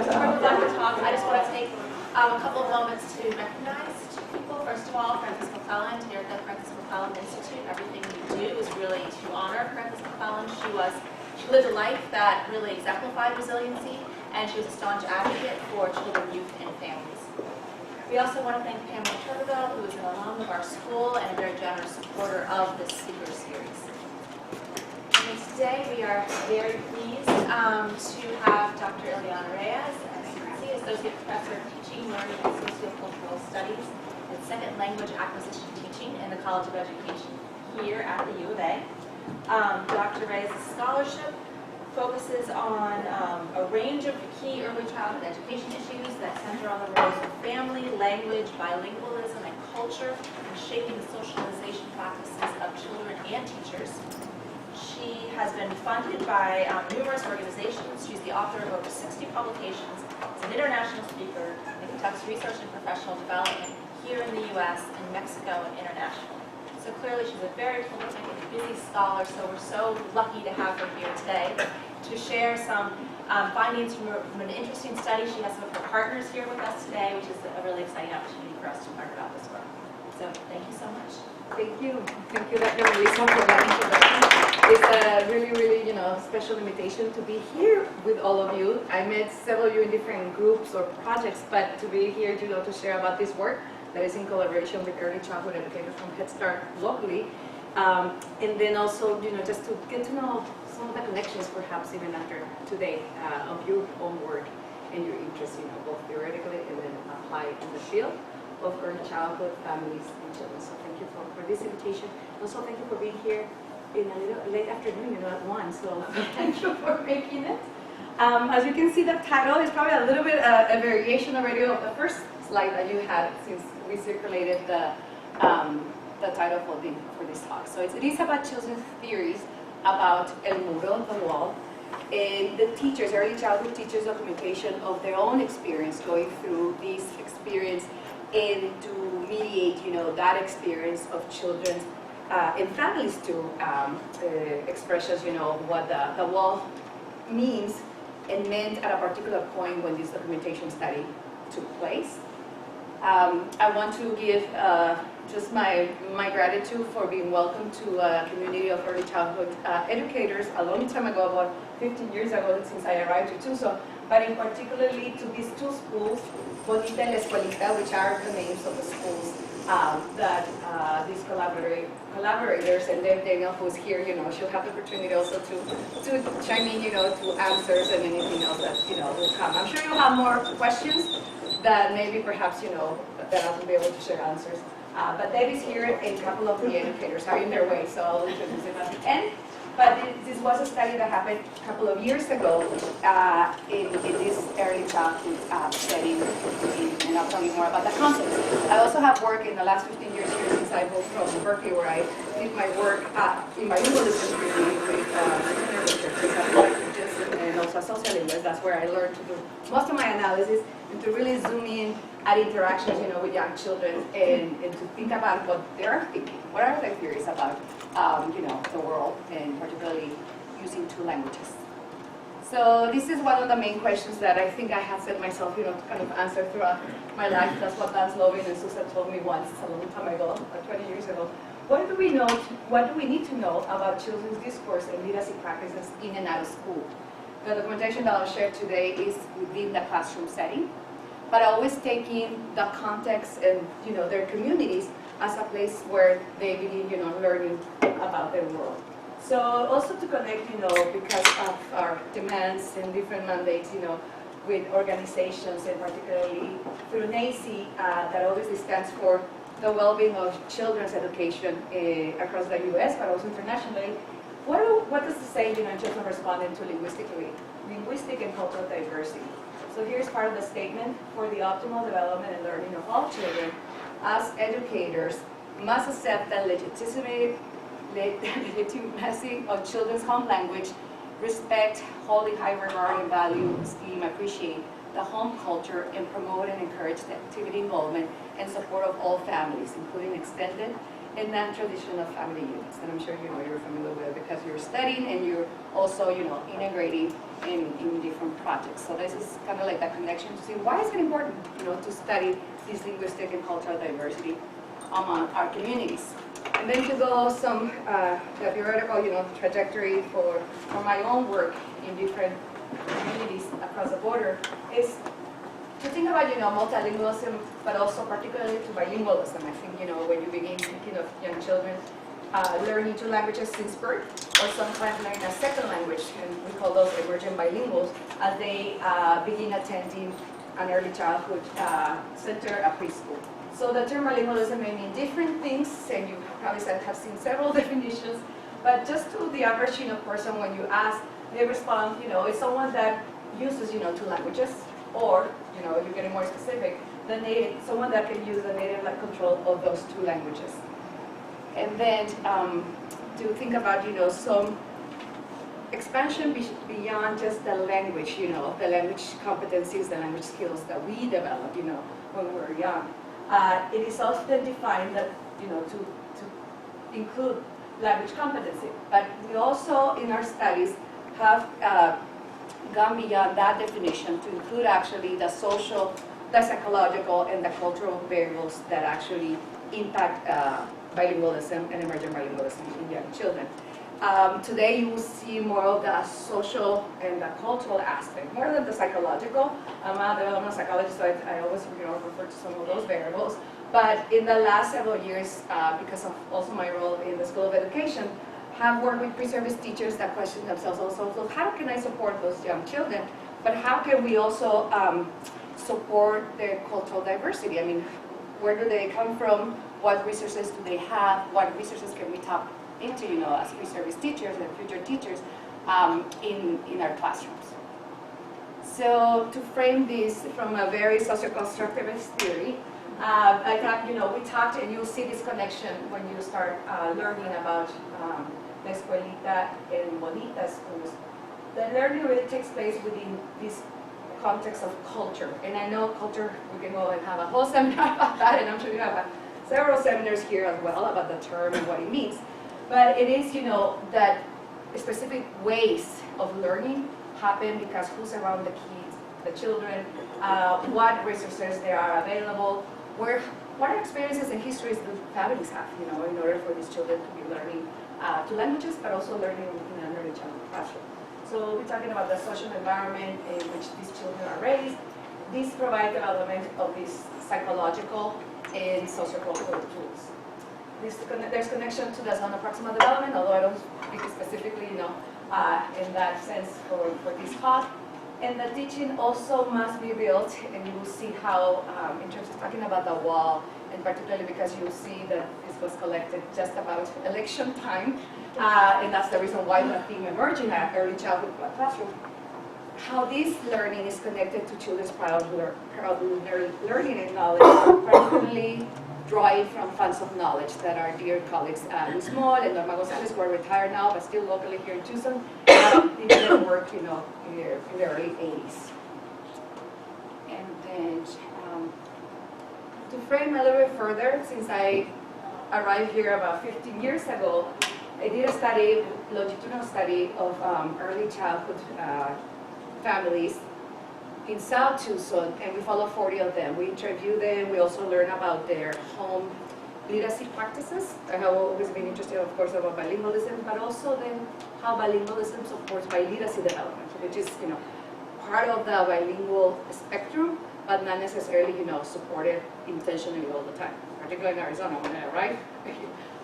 Before we start the talk, I just want to take a couple of moments to recognize two people. First of all, Frances McClelland here at the Frances McClelland Institute. Everything we do is really to honor Frances McClelland. She lived a life that really exemplified resiliency, and she was a staunch advocate for children, youth, and families. We also want to thank Pamela Turbeville, who is an alum of our school and a very generous supporter of this speaker series. And today we are very pleased to have Dr. Iliana Reyes, as you can see, Associate Professor of Teaching, Learning, and Sociocultural Studies and Second Language Acquisition Teaching in the College of Education here at the U of A. Dr. Reyes' scholarship focuses on a range of key early childhood education issues that center on the roles of family, language, bilingualism, and culture in shaping the socialization practices of children and teachers. She has been funded by numerous organizations. She's the author of over 60 publications. She's an international speaker and conducts research and professional development here in the U.S., in Mexico, and internationally. So clearly she's a very prolific and busy scholar, so we're so lucky to have her here today to share some findings from an interesting study. She has some of her partners here with us today, which is a really exciting opportunity for us to learn about this work. So thank you so much. Thank you, Dr. Melissa, for that introduction. It's a really, special invitation to be here with all of you. I met several of you in different groups or projects, but to be here, to share about this work that is in collaboration with early childhood educators from Head Start locally, and then also, just to get to know some of the connections, perhaps even after today, of your own work and your interests, both theoretically and then applied in the field of early childhood, families, and children. So thank you for this invitation. Also, thank you for being here in a little late afternoon, at 1. So thank you for making it. As you can see, the title is probably a little bit a variation already of the first slide that you had, since we circulated the title for this talk. So it is about children's theories about el muro, the wall, and the teachers, early childhood teachers' documentation of their own experience going through this experience, and to mediate, that experience of children and families to expressions, what the wall means and meant at a particular point when this documentation study took place. I want to give just my gratitude for being welcomed to a community of early childhood educators a long time ago, about 15 years ago since I arrived here too. So, but in particularly to these two schools, Linda and La Escuelita, which are the names of the schools that these collaborators, and then Daniel, who's here, she'll have the opportunity also to chime in, to answers and anything else that, will come. I'm sure you'll have more questions that maybe perhaps, that I will be able to share answers. But David's here, and a couple of the educators are in their way, so I'll introduce them at the end. But this was a study that happened a couple of years ago in this early childhood setting, and I'll tell you more about the concepts. I also have worked in the last 15 years here since I moved from Berkeley, where I did my work in bilingualism with and also sociolinguistics. That's where I learned to do most of my analysis and to really zoom in at interactions, with young children, and to think about what they're thinking. What are their theories about, the world, and particularly using two languages. So this is one of the main questions that I think I have set myself, to kind of answer throughout my life. That's what Dan Slovin and Susan told me once a long time ago, like 20 years ago. What do we know? What do we need to know about children's discourse and literacy practices in and out of school? The documentation that I'll share today is within the classroom setting, but always taking the context and their communities as a place where they begin learning about their world. So also to connect because of our demands and different mandates with organizations, and particularly through NACE, that obviously stands for the well-being of children's education across the US, but also internationally. What does it say in terms of responding to linguistic and cultural diversity? So here's part of the statement: for the optimal development and learning of all children, as educators must accept the legitimacy of children's home language, respect, hold in high regard and value, esteem, appreciate the home culture, and promote and encourage the activity, involvement, and support of all families, including extended and non-traditional family units. And I'm sure you're familiar with it because you're studying and you're also integrating in different projects. So this is kind of like that connection to see why is it important to study this linguistic and cultural diversity among our communities. And then to go some the theoretical trajectory for my own work in different communities across the border is to think about multilingualism, but also particularly to bilingualism. I think when you begin thinking of young children learning two languages since birth, or sometimes learning a second language, and we call those emergent bilinguals, as they begin attending an early childhood center, a preschool. So the term bilingualism may mean different things, and you probably have seen several definitions, but just to the average person, when you ask, they respond, it's someone that uses two languages, or you're getting more specific, someone that can use the native control of those two languages. And then to think about some expansion beyond just the language, the language competencies, the language skills that we develop, when we were young. It is often defined that, to include language competency. But we also, in our studies, have gone beyond that definition to include actually the social, the psychological, and the cultural variables that actually impact bilingualism and emergent bilingualism in young children. Today you will see more of the social and the cultural aspect, more than the psychological. I'm a developmental psychologist, so I always refer to some of those variables. But in the last several years, because of also my role in the School of Education, have worked with pre-service teachers that question themselves also, so how can I support those young children? But how can we also support their cultural diversity? I mean, where do they come from? What resources do they have? What resources can we tap into, as pre-service teachers and future teachers in our classrooms? So to frame this from a very socio-constructivist theory, I thought, we talked, and you'll see this connection when you start learning about La Escuelita and Bonita schools. The learning really takes place within this context of culture. And I know culture, we can go and have a whole seminar about that, and I'm sure you have several seminars here as well about the term and what it means. But it is, that specific ways of learning happen because who's around the kids, the children, what resources there are available, what experiences and histories do families have, in order for these children to be learning two languages, but also learning in an early childhood classroom. So we're talking about the social environment in which these children are raised. These provide development of these psychological and sociocultural tools. There's connection to the zone of proximal development, although I don't speak specifically, in that sense for this talk. And the teaching also must be built, and you will see how, in terms of talking about the wall, and particularly because you will see that this was collected just about election time, and that's the reason why the theme emerged in our early childhood classroom. How this learning is connected to children's parallel learning and knowledge, particularly drawing from funds of knowledge that our dear colleagues Luis Moll and Norma Gonzalez, who are retired now, but still locally here in Tucson, did their work, in the early 80s. And then, to frame a little bit further, since I arrived here about 15 years ago, I did a study, longitudinal study of early childhood families in South Tucson, and we follow 40 of them. We interview them. We also learn about their home literacy practices. I have always been interested, of course, about bilingualism, but also then how bilingualism supports biliteracy development, which is, part of the bilingual spectrum, but not necessarily, supported intentionally all the time, particularly in Arizona, right?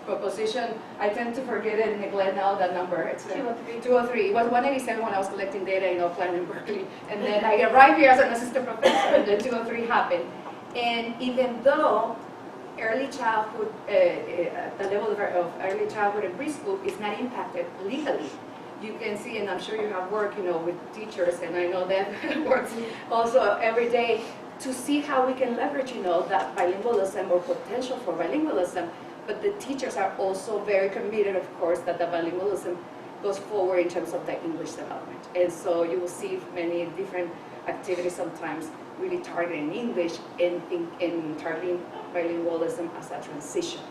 Proposition, I tend to forget and neglect now that number. It's 203. 203. It was 187 when I was collecting data in Oakland and Berkeley. And then I arrived here as an assistant professor, and then 203 happened. And even though early childhood, the level of early childhood and preschool is not impacted legally, you can see, and I'm sure you have worked, with teachers, and I know that works also every day, to see how we can leverage, that bilingualism or potential for bilingualism. But the teachers are also very committed, of course, that the bilingualism goes forward in terms of the English development. And so you will see many different activities sometimes really targeting English and targeting bilingualism as a transition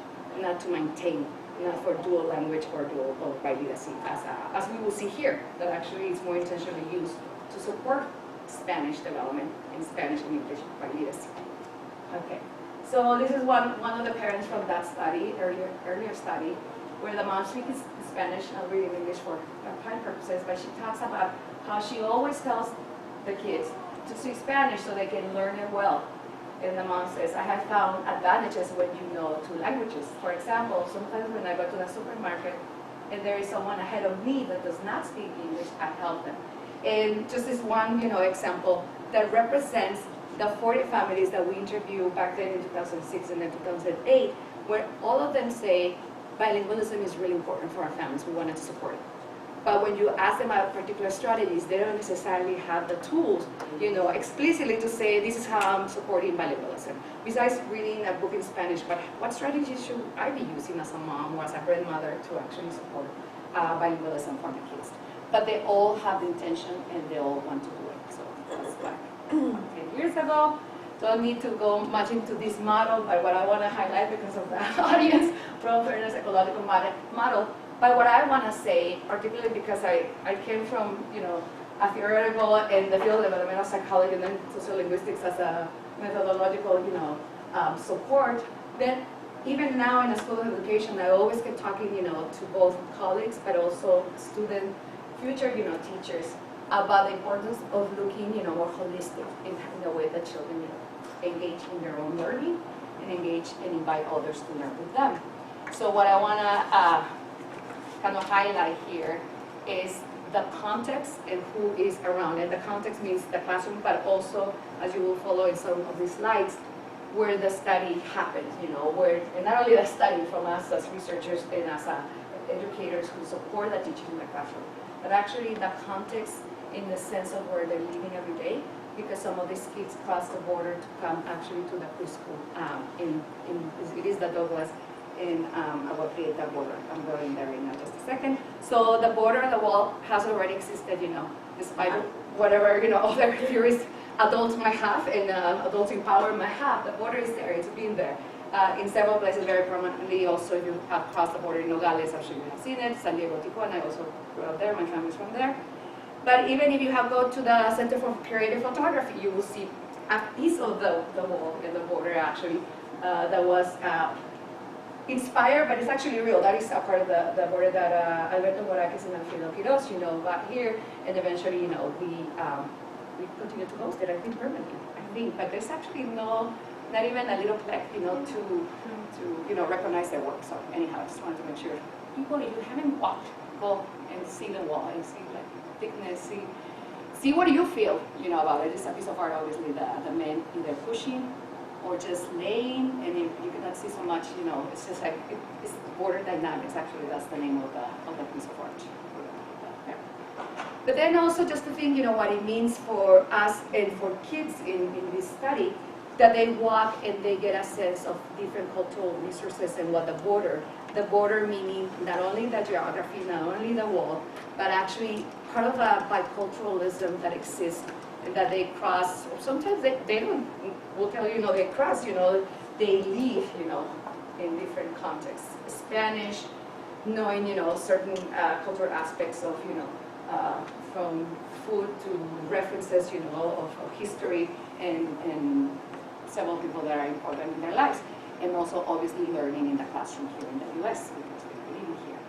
not to maintain, not for dual language or dual or biliteracy, as we will see here, that actually is more intentionally used to support Spanish development and Spanish and English biliteracy. Okay, so this is one of the parents from that study, earlier study, where the mom speaks Spanish, I'll read in English for time purposes, but she talks about how she always tells the kids to speak Spanish so they can learn it well. And the mom says, I have found advantages when you know two languages. For example, sometimes when I go to the supermarket and there is someone ahead of me that does not speak English, I help them. And just this one, example that represents the 40 families that we interviewed back then in 2006 and then 2008, where all of them say bilingualism is really important for our families. We wanted to support it. But when you ask them about particular strategies, they don't necessarily have the tools, explicitly to say, this is how I'm supporting bilingualism. Besides reading a book in Spanish, but what strategies should I be using as a mom or as a grandmother to actually support bilingualism for my kids? But they all have the intention and they all want to do it. So that's why. 10 years ago, don't need to go much into this model, but what I want to highlight because of the audience from Fairness Ecological Model. But what I want to say, particularly because I came from, a theoretical and the field of developmental psychology and then sociolinguistics as a methodological, support, then even now in a school of education, I always get talking, to both colleagues, but also student, future, teachers about the importance of looking, more holistic in the way that children, engage in their own learning and engage and invite others to learn with them. So what I want to kind of highlight here is the context and who is around it. The context means the classroom, but also, as you will follow in some of these slides, where the study happened, where, and not only the study from us as researchers and as educators who support the teaching in the classroom, but actually the context in the sense of where they're living every day, because some of these kids cross the border to come actually to the preschool. It is the Douglas in Agua Prieta border. I'm going there in just a second. So the border, the wall has already existed, despite whatever, other theories adults might have and adults in power might have. The border is there, it's been there. In several places very prominently, also if you have crossed the border in Nogales, I'm sure you have seen it. San Diego, Tijuana, I also grew up there, my family's from there. But even if you have gone to the Center for Creative Photography, you will see a piece of the wall and the border actually that was inspired, but it's actually real. That is a part of the border that Alberto Moraes and Alfredo Quiroz, got here, and eventually, we continue to host it, I think, permanently, but there's actually not even a little plaque, to recognize their work. So anyhow, I just wanted to make sure people, if you haven't walked, go and see the wall and see like thickness, see what do you feel, about it. It's a piece of art, obviously, the men either pushing or just laying, and you cannot see so much, it's just like, it's border dynamics, actually, that's the name of the piece of art. Yeah. But then also just to think, what it means for us and for kids in this study, that they walk and they get a sense of different cultural resources and what the border meaning not only the geography, not only the wall, but actually part of the biculturalism that exists and that they cross. Sometimes they don't, we'll tell you, they cross, they live, in different contexts. Spanish, knowing, certain cultural aspects of, from food to references, of history and several people that are important in their lives. And also, obviously, learning in the classroom here in the US, because we're living here.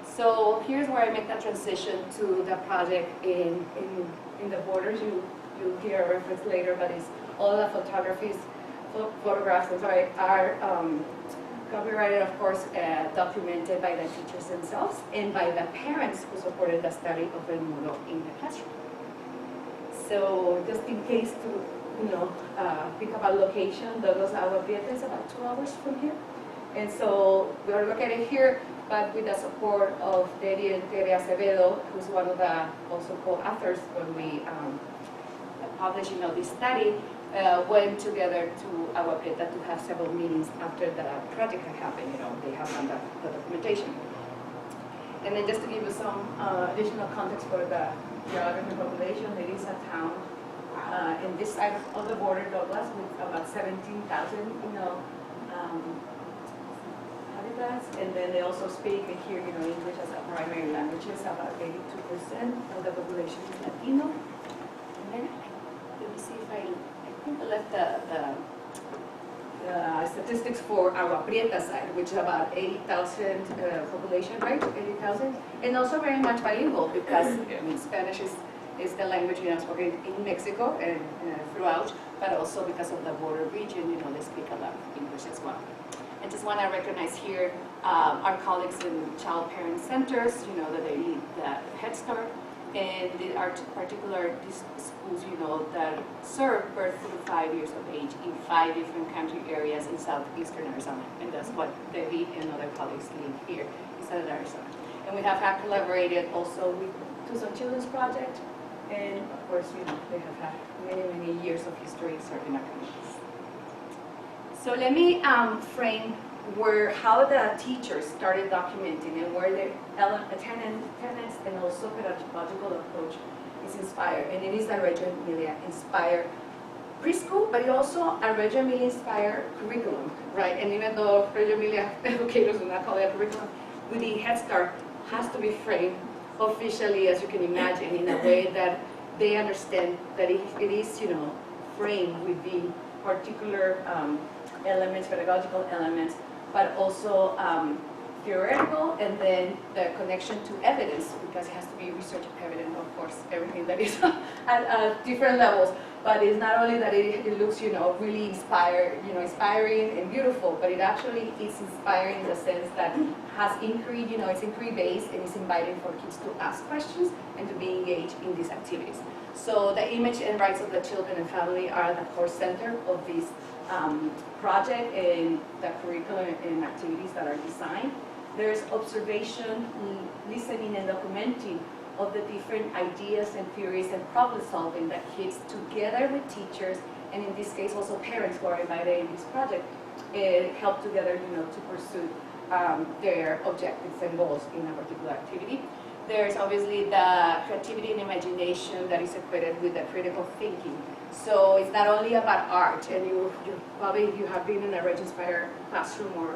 So here's where I make that transition to the project in the borders. You'll hear a reference later, but it's all the photographs are copyrighted, of course, documented by the teachers themselves and by the parents who supported the study of El Muro in the classroom. So just in case to think about location, Douglas Agua Prieta is about 2 hours from here. And so we are located here, but with the support of Dedi and Tere Acevedo, who's one of the also co-authors when we published this study, went together to Agua Prieta to have several meetings after the project had happened. They have done the documentation. And then just to give you some additional context for the geographic population, it is a town in this side of the border, Douglas, with about 17,000, class, and then they also speak and hear, English as a primary language. About 82% of the population is Latino. And then, let me see if I think I left the statistics for Agua Prieta side, which is about 80,000 population, right? 80,000, and also very much bilingual because Spanish is the language spoken in Mexico and throughout, but also because of the border region, they speak a lot of English as well. I just want to recognize here our colleagues in child parent centers, that they lead the Head Start, and there are these schools, that serve birth through 5 years of age in 5 different country areas in southeastern Arizona, and that's what Debbie and other colleagues lead here in southern Arizona. And we have collaborated also with Tucson Children's Project, and of course, they have had many years of history serving our communities. So let me frame how the teachers started documenting and where the tenets and also pedagogical approach is inspired. And it is a Reggio Emilia inspired preschool, but it also a Reggio Emilia inspired curriculum, right? And even though Reggio Emilia educators do not call it a curriculum, with the Head Start has to be framed officially, as you can imagine, in a way that they understand that it is, framed with the particular elements, pedagogical elements, but also theoretical, and then the connection to evidence, because it has to be research evident, of course, everything that is at different levels. But it's not only that it looks, really inspiring and beautiful, but it actually is inspiring in the sense that has inquiry, it's inquiry-based, and it's inviting for kids to ask questions and to be engaged in these activities. So the image and rights of the children and family are the core center of this project and the curriculum and activities that are designed. There's observation, listening, and documenting of the different ideas and theories and problem solving that kids, together with teachers, and in this case also parents who are invited in this project, help together, to pursue their objectives and goals in a particular activity. There's obviously the creativity and imagination that is equated with the critical thinking. So it's not only about art, and you probably, if you have been in a Reggio inspired classroom or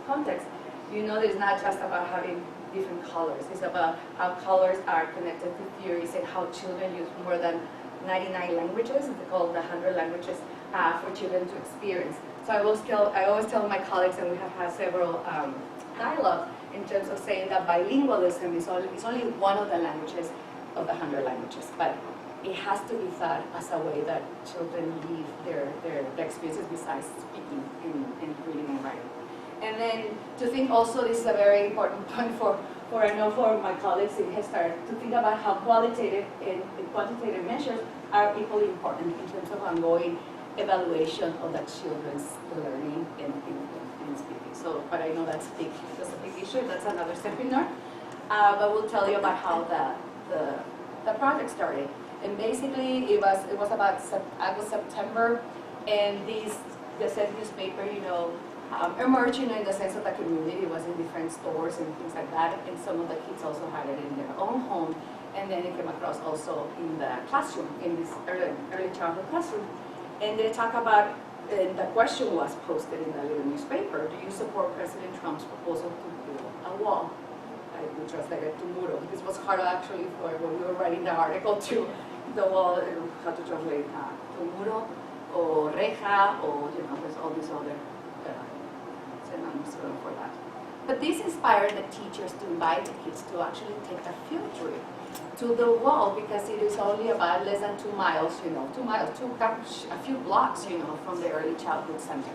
context, it's not just about having different colors. It's about how colors are connected to theories and how children use more than 99 languages, it's called the 100 languages, for children to experience. So I always tell my colleagues, and we have had several dialogue in terms of saying that bilingualism is only one of the languages of the 100 languages, but it has to be thought as a way that children live their experiences besides speaking and reading and writing. And then to think also, this is a very important point for I know for my colleagues in Head Start, to think about how qualitative and quantitative measures are equally important in terms of ongoing evaluation of the children's learning and speaking. So, but I know that's a big issue. That's another seminar. But we'll tell you about how the project started. And basically, it was about August, September, and the said newspaper, emerged, in the sense of the community. It was in different stores and things like that, and some of the kids also had it in their own home, and then it came across also in the classroom, in this early childhood classroom. And they talk about, and the question was posted in the little newspaper: do you support President Trump's proposal to build a wall? We translated to muro. This was hard actually for when we were writing the article to the wall, how to translate to muro, or reja, or there's all these other synonyms for that. But this inspired the teachers to invite the kids to actually take a field trip to the wall, because it is only about less than 2 miles, a few blocks, from the early childhood center.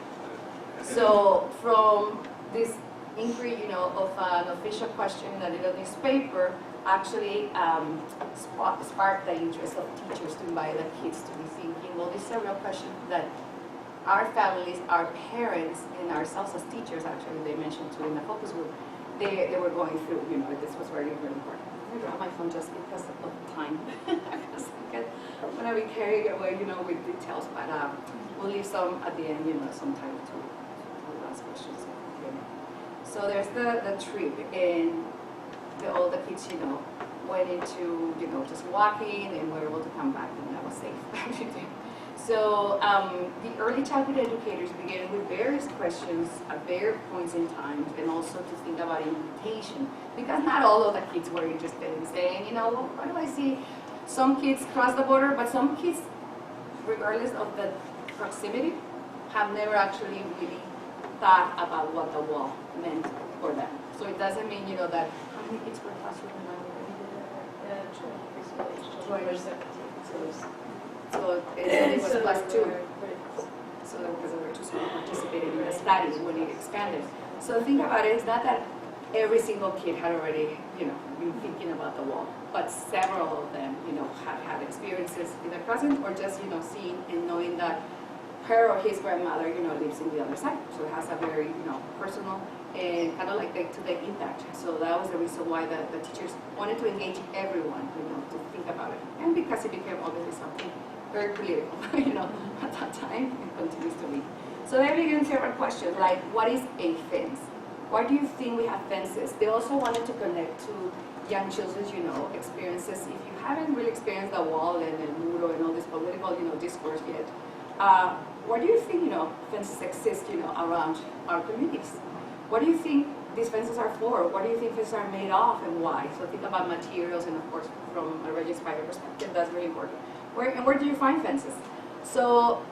So from this inquiry, of an official question in a little newspaper, actually sparked the interest of teachers to invite the kids to be thinking, well, this is a real question that our families, our parents, and ourselves as teachers, actually, they mentioned too in the focus group, they were going through, this was very, very important. I dropped my phone just because of time. When I be carried away, with details, but we'll leave some at the end, some time to ask questions. So there's the trip, and all the kids, went into, just walking, and were able to come back, and that was safe. So the early childhood educators began with various questions at various points in time, and also to think about invitation, because not all of the kids were interested in saying, you know, well, why do I see some kids cross the border, but some kids, regardless of the proximity, have never actually really thought about what the wall meant for them. So it doesn't mean, you know, that how many kids per classroom and so it was plus 2. So because there were 2 schools participating in the studies when it expanded. So the thing about it is not that every single kid had already, you know, been thinking about the wall, but several of them, you know, had experiences either present or just, you know, seeing and knowing that her or his grandmother, you know, lives in the other side. So it has a very, you know, personal and kind of like to-the impact. So that was the reason why the teachers wanted to engage everyone, you know, to think about it. And because it became obviously something very political, you know, at that time, it continues to be. So they began several questions like, what is a fence? Why do you think we have fences? They also wanted to connect to young children's, you know, experiences. If you haven't really experienced the wall and the muro and all this political, you know, discourse yet, why do you think, you know, fences exist, you know, around our communities? What do you think these fences are for? What do you think fences are made of and why? So think about materials, and of course, from a Reggio Emilia perspective, that's really important. Where do you find fences? So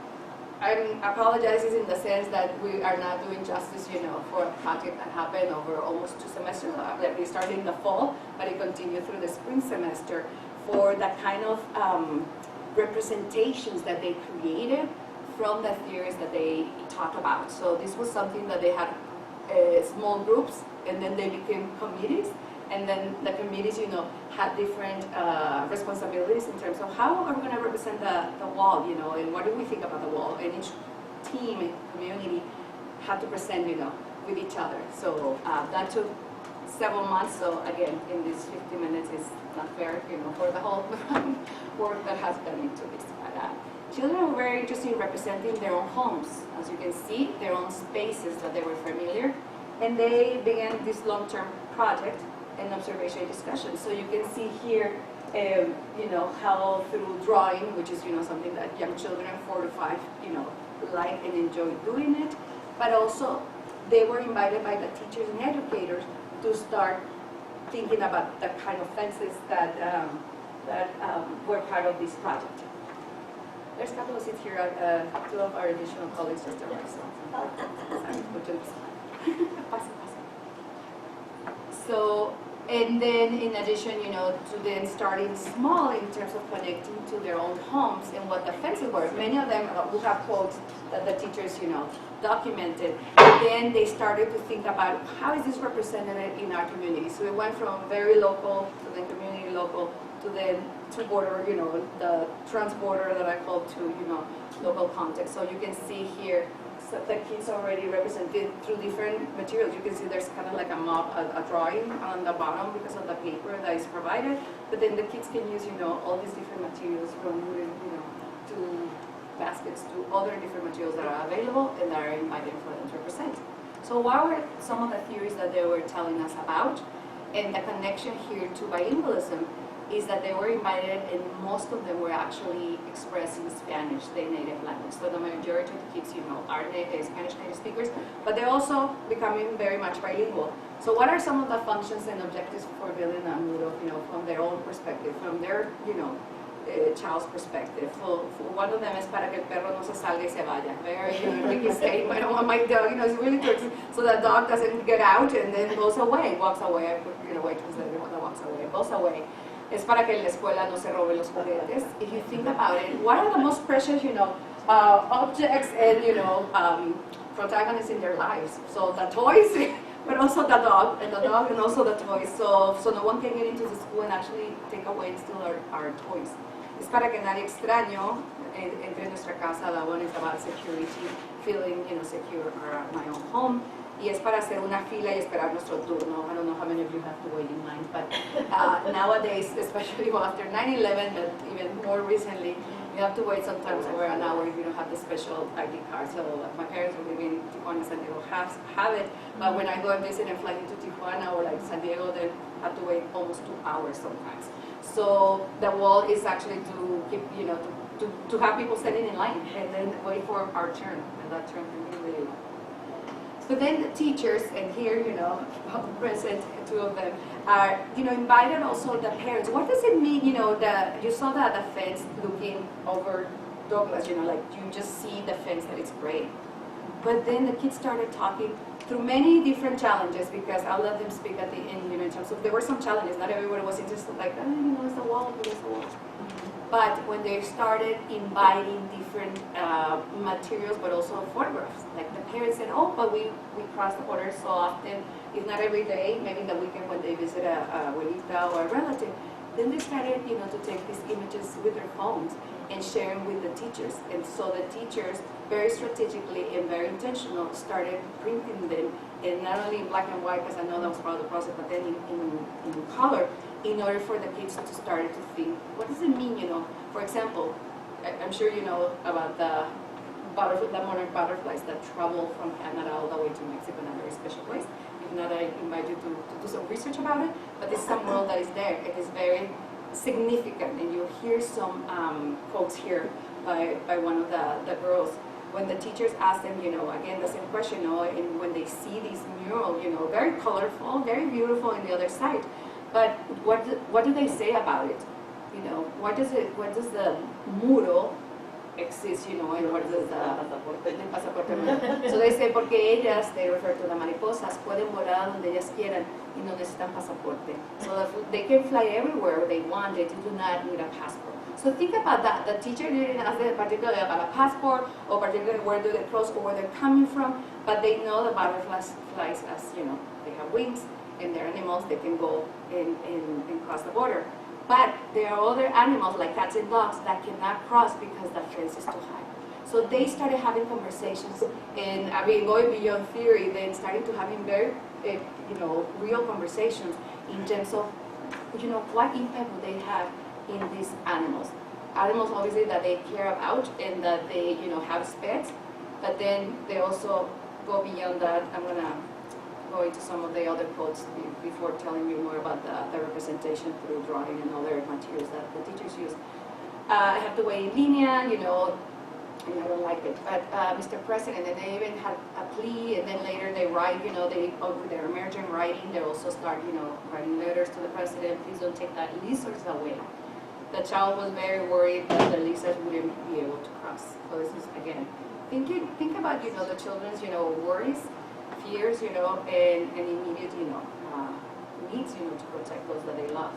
I'm apologizing in the sense that we are not doing justice, you know, for a project that happened over almost 2 semesters. That we started in the fall, but it continued through the spring semester for the kind of representations that they created from the theories that they talk about. So this was something that they had small groups, and then they became committees, and then the committees, you know, had different responsibilities in terms of how are we going to represent the wall, you know, and what do we think about the wall, and each team and community had to present, you know, with each other. So that took several months. So again, in these 50 minutes is not fair, you know, for the whole work that has gone into this. But, children were very interested in representing their own homes, as you can see, their own spaces that they were familiar, and they began this long-term project and observation discussion. So you can see here, you know, how through drawing, which is, you know, something that young children 4 to 5, you know, like and enjoy doing it, but also they were invited by the teachers and educators to start thinking about the kind of fences that were part of this project. There's a couple of seats here, 2 of our additional colleagues just arrived, so So, and then in addition, you know, to then starting small in terms of connecting to their own homes and what the fences were. Many of them will have quotes that the teachers, you know, documented. Then they started to think about how is this represented in our community. So it went from very local to then community local to then to border, you know, the trans-border that I call to, you know, local context. So you can see here the kids already represented through different materials. You can see there's kind of like a drawing on the bottom because of the paper that is provided, but then the kids can use, you know, all these different materials from wooden, you know, to baskets to other different materials that are available and that are invited for them to represent. So what were some of the theories that they were telling us about? And the connection here to bilingualism is that they were invited, and most of them were actually expressed in Spanish, their native language. So the majority of the kids, you know, are Spanish native speakers, but they're also becoming very much bilingual. So what are some of the functions and objectives for building a muro, you know, from their own perspective, from their, you know, child's perspective? For one of them is para que el perro no se salga y se vaya. Very, you know, like you say, I don't want my dog, you know, it's really good. So the dog doesn't get out and then goes away, walks away. I put, you know, wait, translate the one that walks away, goes away. Es para que en la escuela no se roben los juguetes. If you think about it, what are the most precious, you know, objects and, you know, protagonists in their lives? So the toys, but also the dog and also the toys. So no one can get into the school and actually take away and steal our toys. Es para que nadie extraño entre nuestra casa. That one is about security, feeling, you know, secure around my own home. Y es para hacer una fila y esperar nuestro turno. I don't know how many of you have to wait in line, but nowadays, especially after 9/11, but even more recently, you have to wait sometimes over an hour if you don't have the special ID card. So my parents who live in Tijuana and San Diego have it, but when I go and visit and fly into Tijuana or like San Diego, they have to wait almost 2 hours sometimes. So the wall is actually to keep, you know, to have people standing in line and then wait for our turn, and that turn can be really long. But then the teachers, and here, present, two of them, are, invited also the parents. What does it mean, you saw that the fence looking over Douglas, like you just see the fence that it's great. But then the kids started talking through many different challenges, because I'll let them speak at the end, in terms of, there were some challenges. Not everybody was interested, like, it's a wall, it's a wall. But when they started inviting different materials, but also photographs, like the parents said, oh, but we cross the border so often, if not every day, maybe in the weekend when they visit a abuelita or a relative. Then they started, to take these images with their phones and share them with the teachers. And so the teachers, very strategically and very intentional, started printing them, and not only in black and white, because I know that was part of the process, but then in color, in order for the kids to start to think, what does it mean, For example, I'm sure you know about the monarch butterflies that travel from Canada all the way to Mexico in a very special place. If not, I invite you to do some research about it, but this is some world that is there. It is very significant, and you'll hear some quotes here by one of the girls. When the teachers ask them, again, the same question, and when they see these mural, very colorful, very beautiful on the other side. But what do they say about it? What does the mural exist, and what does the pasaporte? So they say, porque ellas, they refer to the mariposas, pueden volar donde ellas quieran y no necesitan pasaporte. So that they can fly everywhere they want, they do not need a passport. So think about that. The teacher didn't ask them particularly about a passport, or particularly where do they cross, or where they're coming from, but they know the butterflies flies as, they have wings, and they're animals, they can go and cross the border. But there are other animals like cats and dogs that cannot cross because the fence is too high. So they started having conversations, and going beyond theory, then starting to having very, real conversations in terms of, what impact would they have in these animals. Animals obviously that they care about and that they, have pets, but then they also go beyond that. I'm gonna go into some of the other quotes before telling you more about the representation through drawing and other materials that the teachers use. I have to weigh in linea, and I don't like it, but Mr. President, and they even had a plea, and then later they write, with their emergent writing, they also start, writing letters to the president, please don't take that lizards away. The child was very worried that the lizards wouldn't be able to cross. So this is, again, think about, the children's, worries, fears, and immediate, needs, to protect those that they love.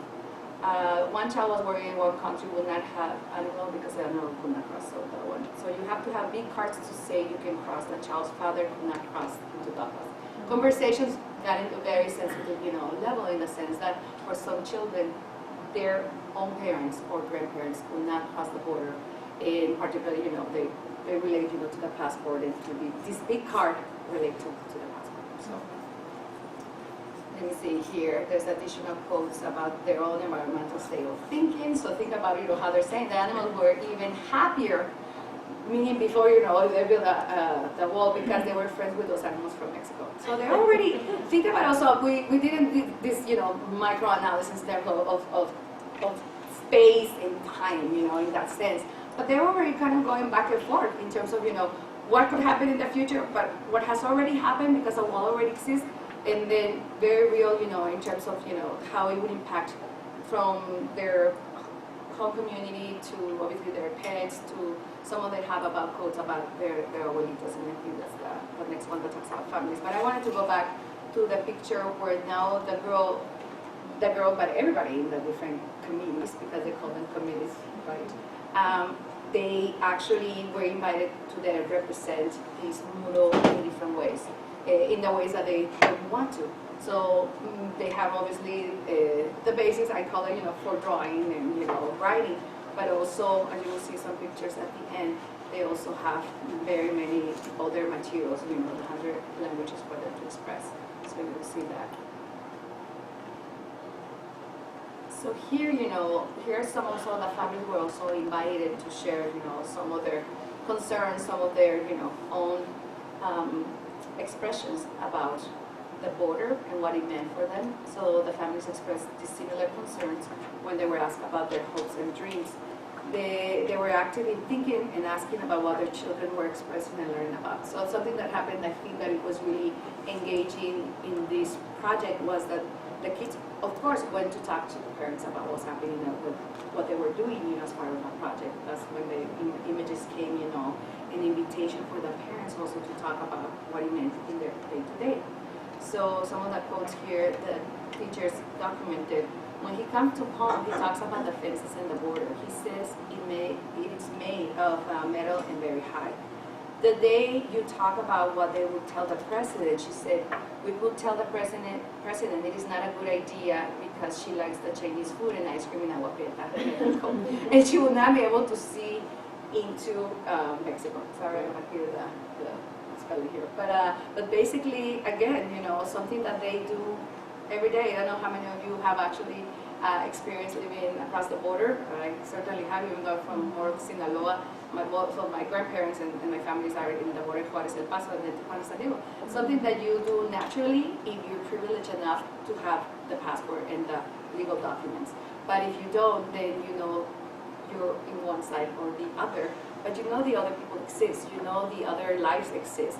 One child was worried one country would not have animal because the animal could not cross over that one. So you have to have big cards to say you can cross. The child's father could not cross into Douglas. Conversations got into a very sensitive, level, in the sense that for some children, their own parents or grandparents could not cross the border. In particular, they relate, to the passport, and to this big card relate to the passport. So let me see here. There's additional quotes about their own environmental state of thinking. So think about, how they're saying the animals were even happier, meaning before, they built the wall, because they were friends with those animals from Mexico. So they're already, think about also, we didn't do this, microanalysis in terms of space and time, in that sense. But they're already kind of going back and forth in terms of, what could happen in the future, but what has already happened because the wall already exists, and then very real, in terms of, how it would impact from their home community to obviously their pets, to some of them have about quotes about their abuelitas, and I think that's the next one that talks about families. But I wanted to go back to the picture where now the girl, but everybody in the different communities, because they call them committees, right? They actually were invited to then represent this mural in different ways, in the ways that they want to. So they have obviously the basics, I call it, for drawing and, writing, but also, as you will see some pictures at the end, they also have very many other materials, the 100 languages for them to express. So you will see that. So here, here are some also the families were also invited to share, some of their concerns, some of their, own expressions about the border and what it meant for them. So the families expressed these similar concerns when they were asked about their hopes and dreams. they were actively thinking and asking about what their children were expressing and learning about. So something that happened, I think that it was really engaging in this project was that the kids, of course, went to talk to the parents about what's happening with what they were doing, as part of that project. That's when the images came, an invitation for the parents also to talk about what it meant in their day-to-day. So some of the quotes here, the teachers documented. When he comes to home, he talks about the fences and the border. He says it is made of metal and very high. The day you talk about what they would tell the president, she said, we would tell the president it is not a good idea because she likes the Chinese food and ice cream in Agua Prieta. And she will not be able to see into Mexico. Sorry, I don't hear the spelling here. But basically, again, something that they do every day. I don't know how many of you have actually experienced living across the border. I certainly have, even though I'm from more of Sinaloa. My grandparents and my families are in the border, Juarez, El Paso, and then Tijuana, San Diego. Something that you do naturally if you're privileged enough to have the passport and the legal documents. But if you don't, then you're in one side or the other. But the other people exist. The other lives exist.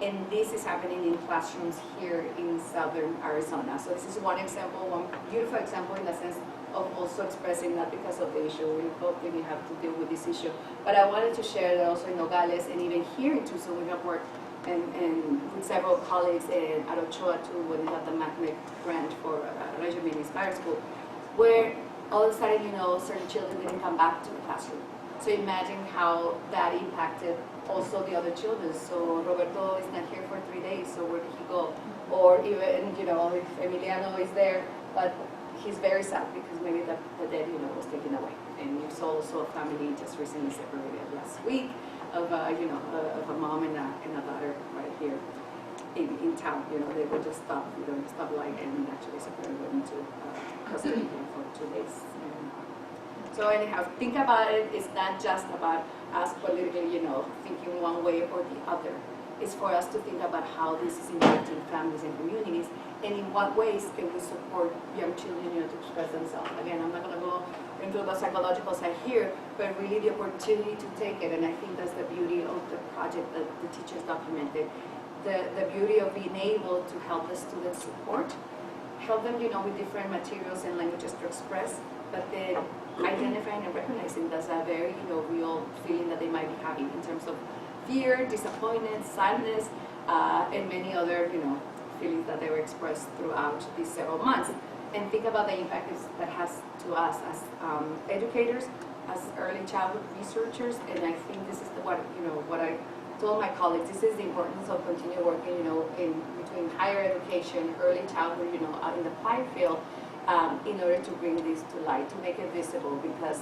And this is happening in classrooms here in southern Arizona. So this is one example, one beautiful example in the sense of also expressing that because of the issue, we both really have to deal with this issue. But I wanted to share that also in Nogales and even here in Tucson, we have worked and with several colleagues at Ochoa too, when we had the magnet grant for Reggio Emilia Inspired School, where all of a sudden, certain children didn't come back to the classroom. So imagine how that impacted also the other children. So Roberto is not here for 3 days, so where did he go? Or even, if Emiliano is there, but he's very sad because maybe the dad, was taken away. And you saw also a family just recently separated last week of, of a mom and a daughter right here in town. They would just stop light and actually separated them into custody for 2 days. So anyhow, think about it. It's not just about us politically, thinking one way or the other. It's for us to think about how this is impacting families and communities, and in what ways can we support young children, to express themselves. Again, I'm not going to go into the psychological side here, but really the opportunity to take it, and I think that's the beauty of the project that the teachers documented. The beauty of being able to help the students help them, with different materials and languages to express, but then identifying and recognizing that's a very, real feeling that they might be having in terms of fear, disappointment, sadness, and many other, feelings that they were expressed throughout these several months. And think about the impact that has to us as educators, as early childhood researchers, and I think this is what I told my colleagues, this is the importance of continue working, in between higher education, early childhood, out in the applied field, in order to bring this to light, to make it visible, because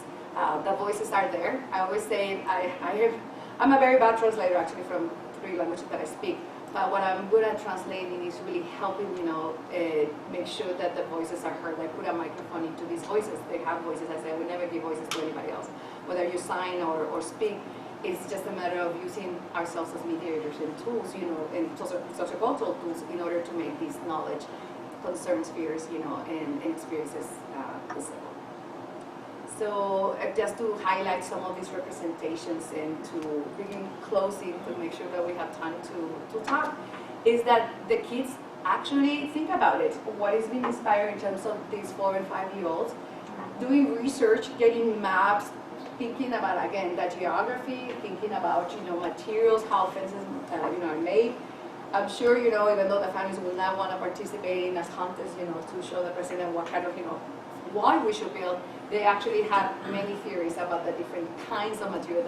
the voices are there. I always say I'm a very bad translator actually from 3 languages that I speak, but what I'm good at translating is really helping, make sure that the voices are heard. I put a microphone into these voices. They have voices. I say I would never give voices to anybody else. Whether you sign or speak, it's just a matter of using ourselves as mediators and tools, and sociocultural tools in order to make these knowledge, concerns, fears, and experiences visible. So just to highlight some of these representations and to begin closing to make sure that we have time to talk, is that the kids actually think about it. What is being inspired in terms of these 4 and 5-year-olds, doing research, getting maps, thinking about, again, the geography, thinking about, materials, how fences, are made. I'm sure, even though the families will not want to participate in as hunters, to show the president what kind of, why we should build, they actually had many theories about the different kinds of material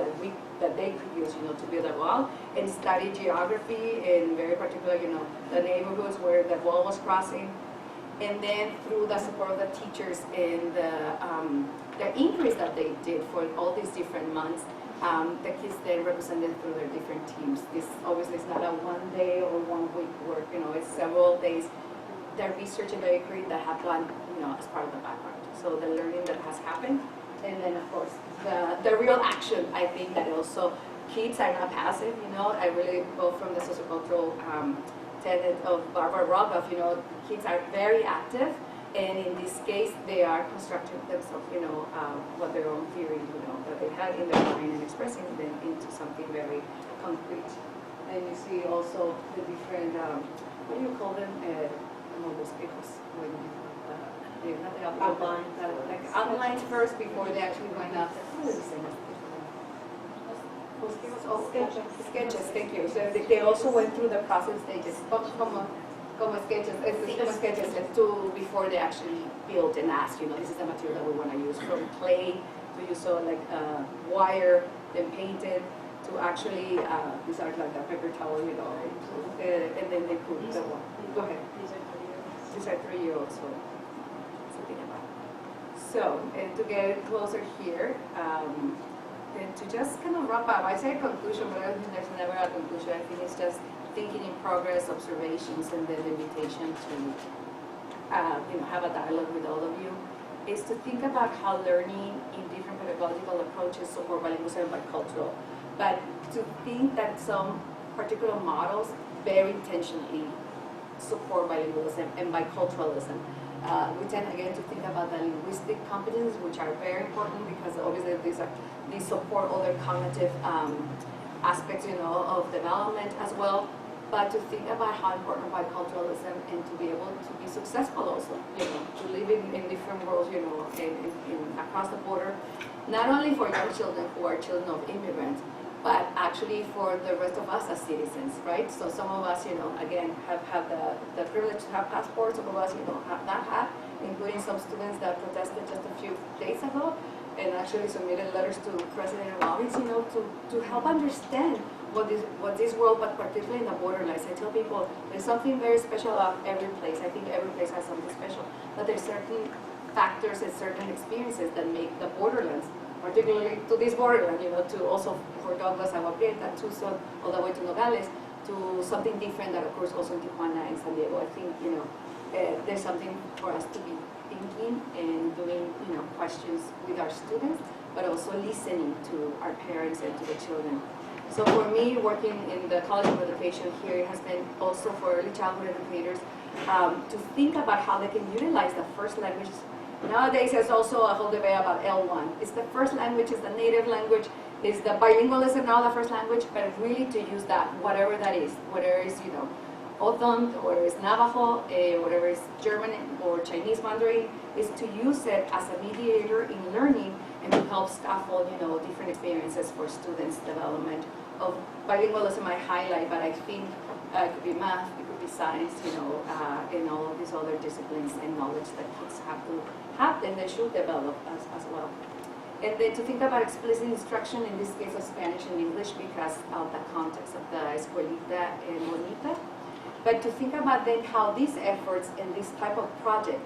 that they could use, to build a wall, and study geography, and very particular, the neighborhoods where the wall was crossing. And then through the support of the teachers and the increase that they did for all these different months, the kids then represented through their different teams. This obviously is not a 1 day or 1 week work, it's several days. The research and the inquiry that have gone, as part of the background. So the learning that has happened, and then of course the real action. I think that also kids are not passive. I really go from the sociocultural tenet of Barbara Rogoff. Kids are very active, And in this case, they are constructing themselves, what their own theory, that they had in their mind and expressing them into something very concrete. And you see also the different, what do you call them? Los espejos. When they have the outline, like outlines first before they actually went up. Sketches, thank you. So they also went through the process stages, como sketches, before they actually built and asked, this is the material that we want to use, from clay to use like wire, then painted, to actually, these are like a paper towel, and then they put the one. Go ahead. These are 3-year-olds, so something about it. So, and to get closer here, and to just kind of wrap up, I say conclusion, but I don't think there's never a conclusion. I think it's just thinking in progress, observations, and then the invitation to have a dialogue with all of you, is to think about how learning in different pedagogical approaches support bilingualism and bicultural, but to think that some particular models very intentionally support bilingualism and biculturalism. We tend again to think about the linguistic competences, which are very important because obviously these support other cognitive aspects, of development as well. But to think about how important biculturalism and to be able to be successful also, to live in different worlds, across the border, not only for young children who are children of immigrants, but actually for the rest of us as citizens, right? So some of us, again, have the privilege to have passports, some of us, have not had, including some students that protested just a few days ago and actually submitted letters to President Obama, to help understand what this world, but particularly in the borderlands. I tell people there's something very special about every place. I think every place has something special, but there's certain factors and certain experiences that make the borderlands, particularly to this borderland, to also for Douglas, Agua Prieta, Tucson, all the way to Nogales, to something different that occurs also in Tijuana and San Diego. I think, there's something for us to be thinking and doing, questions with our students, but also listening to our parents and to the children. So for me, working in the College of Education here, it has been also for early childhood educators to think about how they can utilize the first language. Nowadays, there's also a whole debate about L1. It's the first language, it's the native language, it's the bilingualism now the first language, but really to use that, whatever that is, whether it's, Othon, or it's Navajo, whatever is German or Chinese Mandarin, is to use it as a mediator in learning and to help scaffold, different experiences for students' development of bilingualism. I highlight, but I think it could be math, it could be science, and all of these other disciplines and knowledge that kids have and they should develop as well. And then to think about explicit instruction, in this case of Spanish and English, because of the context of the Escuelita and Bonita. But to think about then how these efforts and this type of project,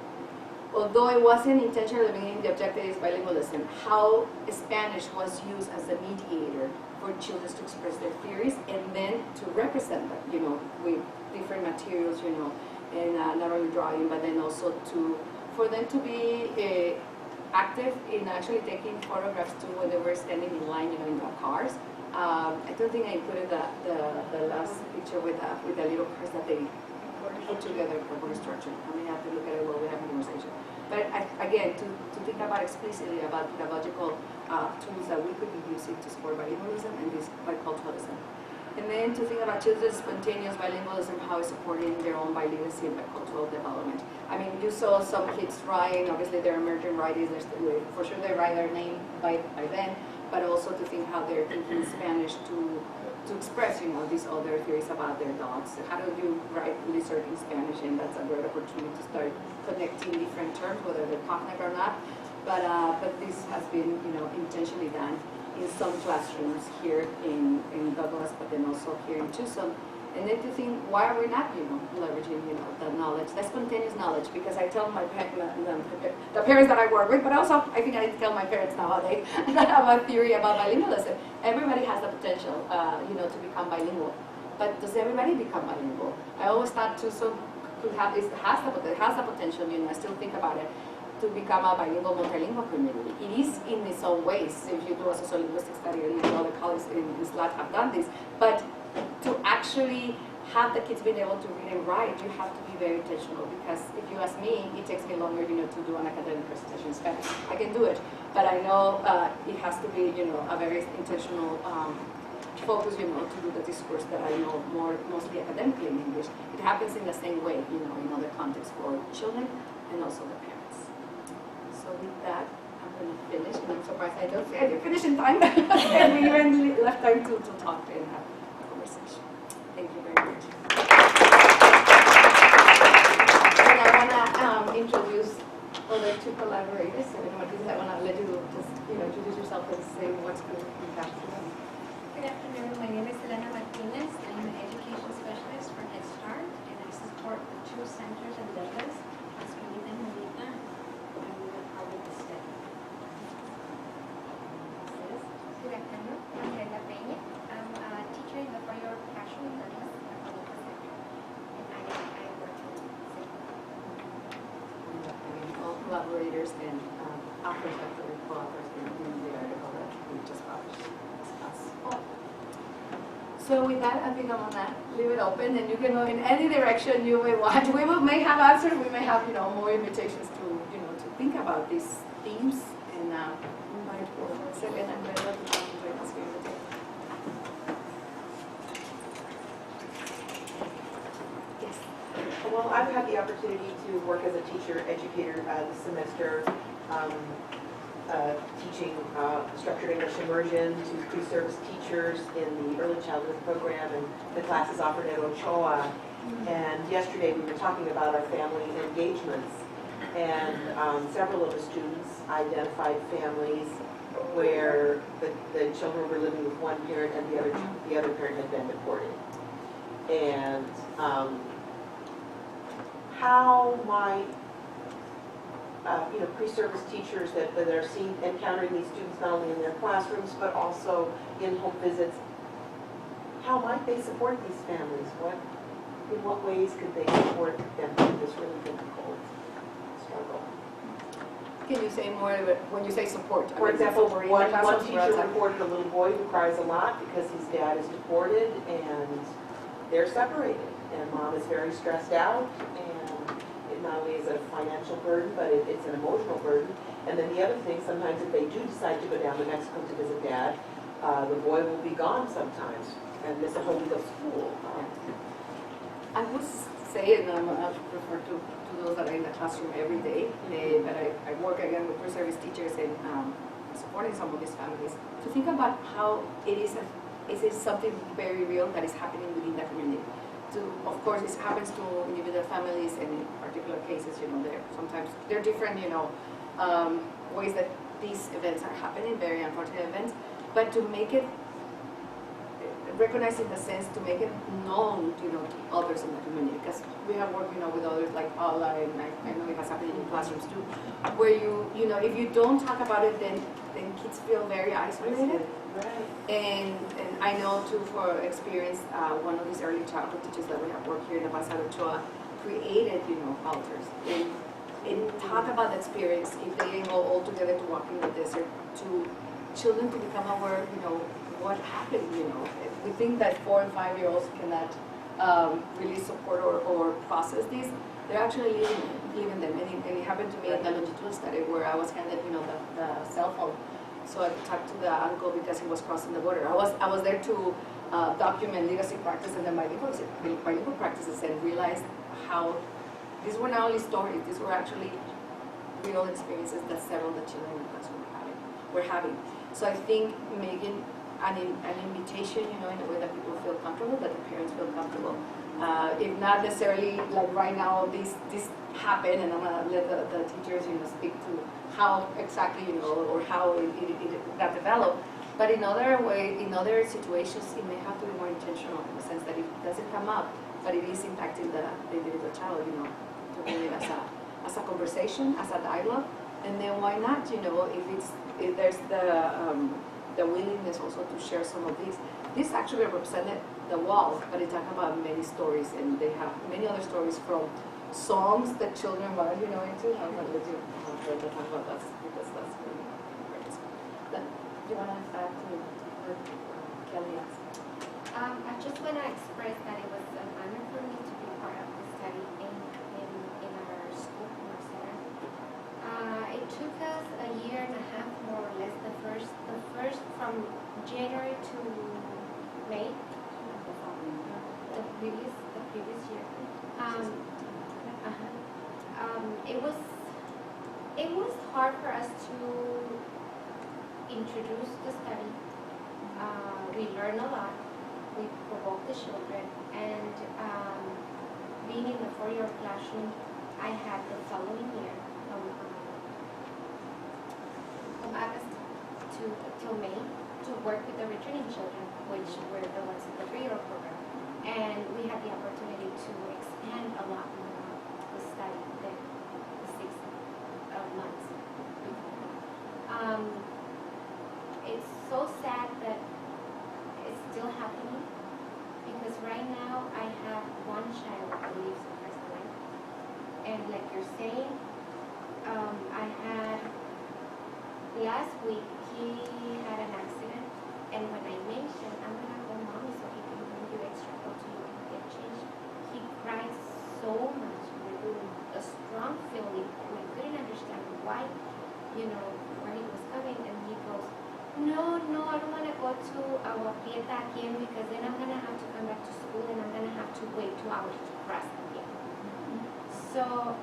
although it wasn't intentional at the beginning, the objective is bilingualism, how Spanish was used as a mediator for children to express their theories and then to represent them, with different materials, and not only drawing, but then also for them to be active in actually taking photographs too when they were standing in line, in the cars. I don't think I included the last picture with the little cars that they put together for instruction. I mean, I have to look at it while we have a conversation. But again, to think about explicitly about pedagogical tools that we could be using to support bilingualism and this biculturalism. And then to think about children's spontaneous bilingualism, how it's supporting their own biliteracy and bicultural development. I mean, you saw some kids writing, obviously they're emerging writers, for sure they write their name by then, but also to think how they're thinking Spanish to express, these other theories about their dogs. How do you write lizard in Spanish? And that's a great opportunity to start connecting different terms, whether they're cognate or not. But this has been, intentionally done in some classrooms here in Douglas, but then also here in Tucson. And then to think, why are we not, leveraging, the knowledge, the spontaneous knowledge? Because I tell the parents that I work with, but also I think I tell my parents nowadays that I have a theory about bilingualism. Everybody has the potential, to become bilingual. But does everybody become bilingual? I always thought Tucson has the potential, I still think about it, to become a bilingual, multilingual community. It is in its own ways. If you do a sociolinguistic study, other colleagues in SLAT have done this. But to actually have the kids being able to read and write, you have to be very intentional, because if you ask me, it takes me longer, to do an academic presentation in Spanish. I can do it, but I know it has to be, a very intentional focus, to do the discourse that I know mostly academically in English. It happens in the same way, in other contexts for children and also the parents. So with that, I'm going to finish, and I'm surprised I didn't finish in time, and we even left time to talk and have a conversation. Thank you very much. And I want to introduce other two collaborators. So, I want to let you just, introduce yourself and say what's going to impact you. Good afternoon. My name is Iliana Reyes. I'm an education specialist for Head Start, and I support the two centers in Dallas, La Escuelita and Molita, and we are part of the study. Good afternoon. I'm Linda Peña. I'm a teacher in the Fire Passion in Dallas, and I work in All collaborators and authors actually co-authors in the article that we just published. So with that, I think I'm gonna leave it open, and you can go in any direction you may want. We may have answers, we may have more invitations to to think about these themes, and invite for a second and then let them join us here today. Yes. Well, I've had the opportunity to work as a teacher, educator this semester, teaching structured English immersion to pre-service teachers in the early childhood program, and the classes offered at Ochoa. And yesterday we were talking about our family engagements, and several of the students identified families where the children were living with one parent and the other parent had been deported. And how might pre-service teachers that are encountering these students not only in their classrooms but also in home visits, how might they support these families? In what ways could they support them through this really difficult struggle? Can you say more of it when you say support? For example, one classrooms teacher reported a little boy who cries a lot because his dad is deported and they're separated, and mom is very stressed out, and it not only is a financial burden, but it's an emotional burden. And then the other thing, sometimes if they do decide to go down to Mexico to visit dad, the boy will be gone sometimes and miss a whole week of school. I would say, and I refer to those that are in the classroom every day, but I work again with pre-service teachers and supporting some of these families, to think about how it is something very real that is happening within the community. Of course, this happens to individual families, and in particular cases, they're different, ways that these events are happening, very unfortunate events, but to make it, recognizing the sense to make it known, to others in the community, because we have worked, with others like Allah, and I know it has happened in classrooms too, where if you don't talk about it, then kids feel very isolated. Right. And I know too, for experience, one of these early childhood teachers that we have worked here in the Pasado Ochoa created, altars and talk about the experience. If they go all together to walk in the desert, to children to become aware, what happened. We think that 4 and 5-year-olds cannot really support or process this. They're actually living them, and it happened to me at the longitudinal study where I was handed, the cell phone. So I talked to the uncle because he was crossing the border. I was there to document legacy practice and then bilingual practices, and realized how these were not only stories, these were actually real experiences that several of the children in the classroom were having. So I think making an invitation, in a way that people feel comfortable, that the parents feel comfortable. If not necessarily like right now, this happened, and I'm gonna let the teachers, speak to how exactly, or how it got developed. But in other situations, it may have to be more intentional in the sense that it doesn't come up, but it is impacting the individual child, to bring it as a conversation, as a dialogue, and then why not, if there's the willingness also to share some of these. This actually represented the wall, but it talked about many stories, and they have many other stories from songs that children were, into. I'm going to let you talk about that, because that's really important. Do you want to add to what Kelly asked? I just just want to express that it was an honor for me to be part of the study in our school, in our center. It took us a year and a half, more or less, the first from January to May, the previous year. It was hard for us to introduce the study. We learned a lot. We provoked the children, and being in the 4-year classroom, I had the following year, from August till May, to work with the returning children, which were the ones in the 3-year program. And we had the opportunity to expand a lot more the study than the 6 months before. It's so sad that it's still happening, because right now I have one child who lives in Barcelona. And like you're saying, I had, last week, he had an accident, and when I mentioned, I'm gonna go mommy so he can bring you extra clothes so you can get changed, he cried so much with a strong feeling, and I couldn't understand why, where he was coming, and he goes, no, I don't want to go to our Prieta again, because then I'm gonna have to come back to school, and I'm gonna have to wait 2 hours to cross again. So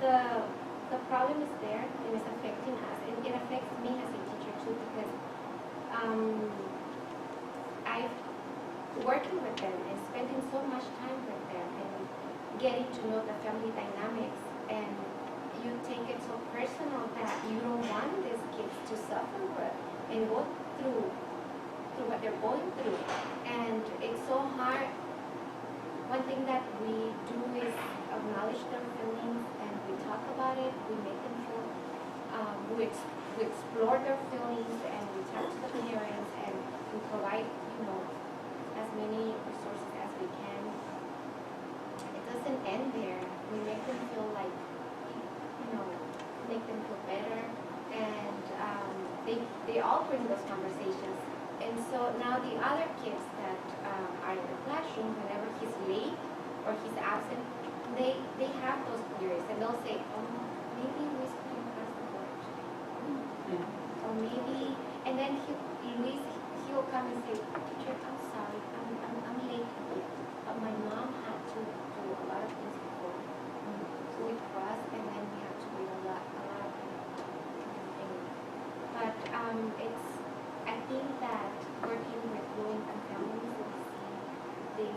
the problem is there, and it's affecting us. It affects me as a teacher too, because I've working with them and spending so much time with them and getting to know the family dynamics, and you take it so personal that you don't want these kids to suffer and go through what they're going through. And it's so hard. One thing that we do is acknowledge their feelings, and we talk about it, we make them feel, we explore their feelings, and we talk to the parents, and we provide, as many resources as we can. It doesn't end there. We make them feel like, make them feel better, and they all bring those conversations. And so now the other kids that are in the classroom, whenever he's late or he's absent, they have those theories, and they'll say, oh, maybe Luis couldn't pass the board today. Or maybe, and then he'll come and say, teacher, I'm sorry, I'm late today, but my mom had to do a lot of things before. So we cross, and then we have to wait a lot of things. But I think that working with low-income families, we see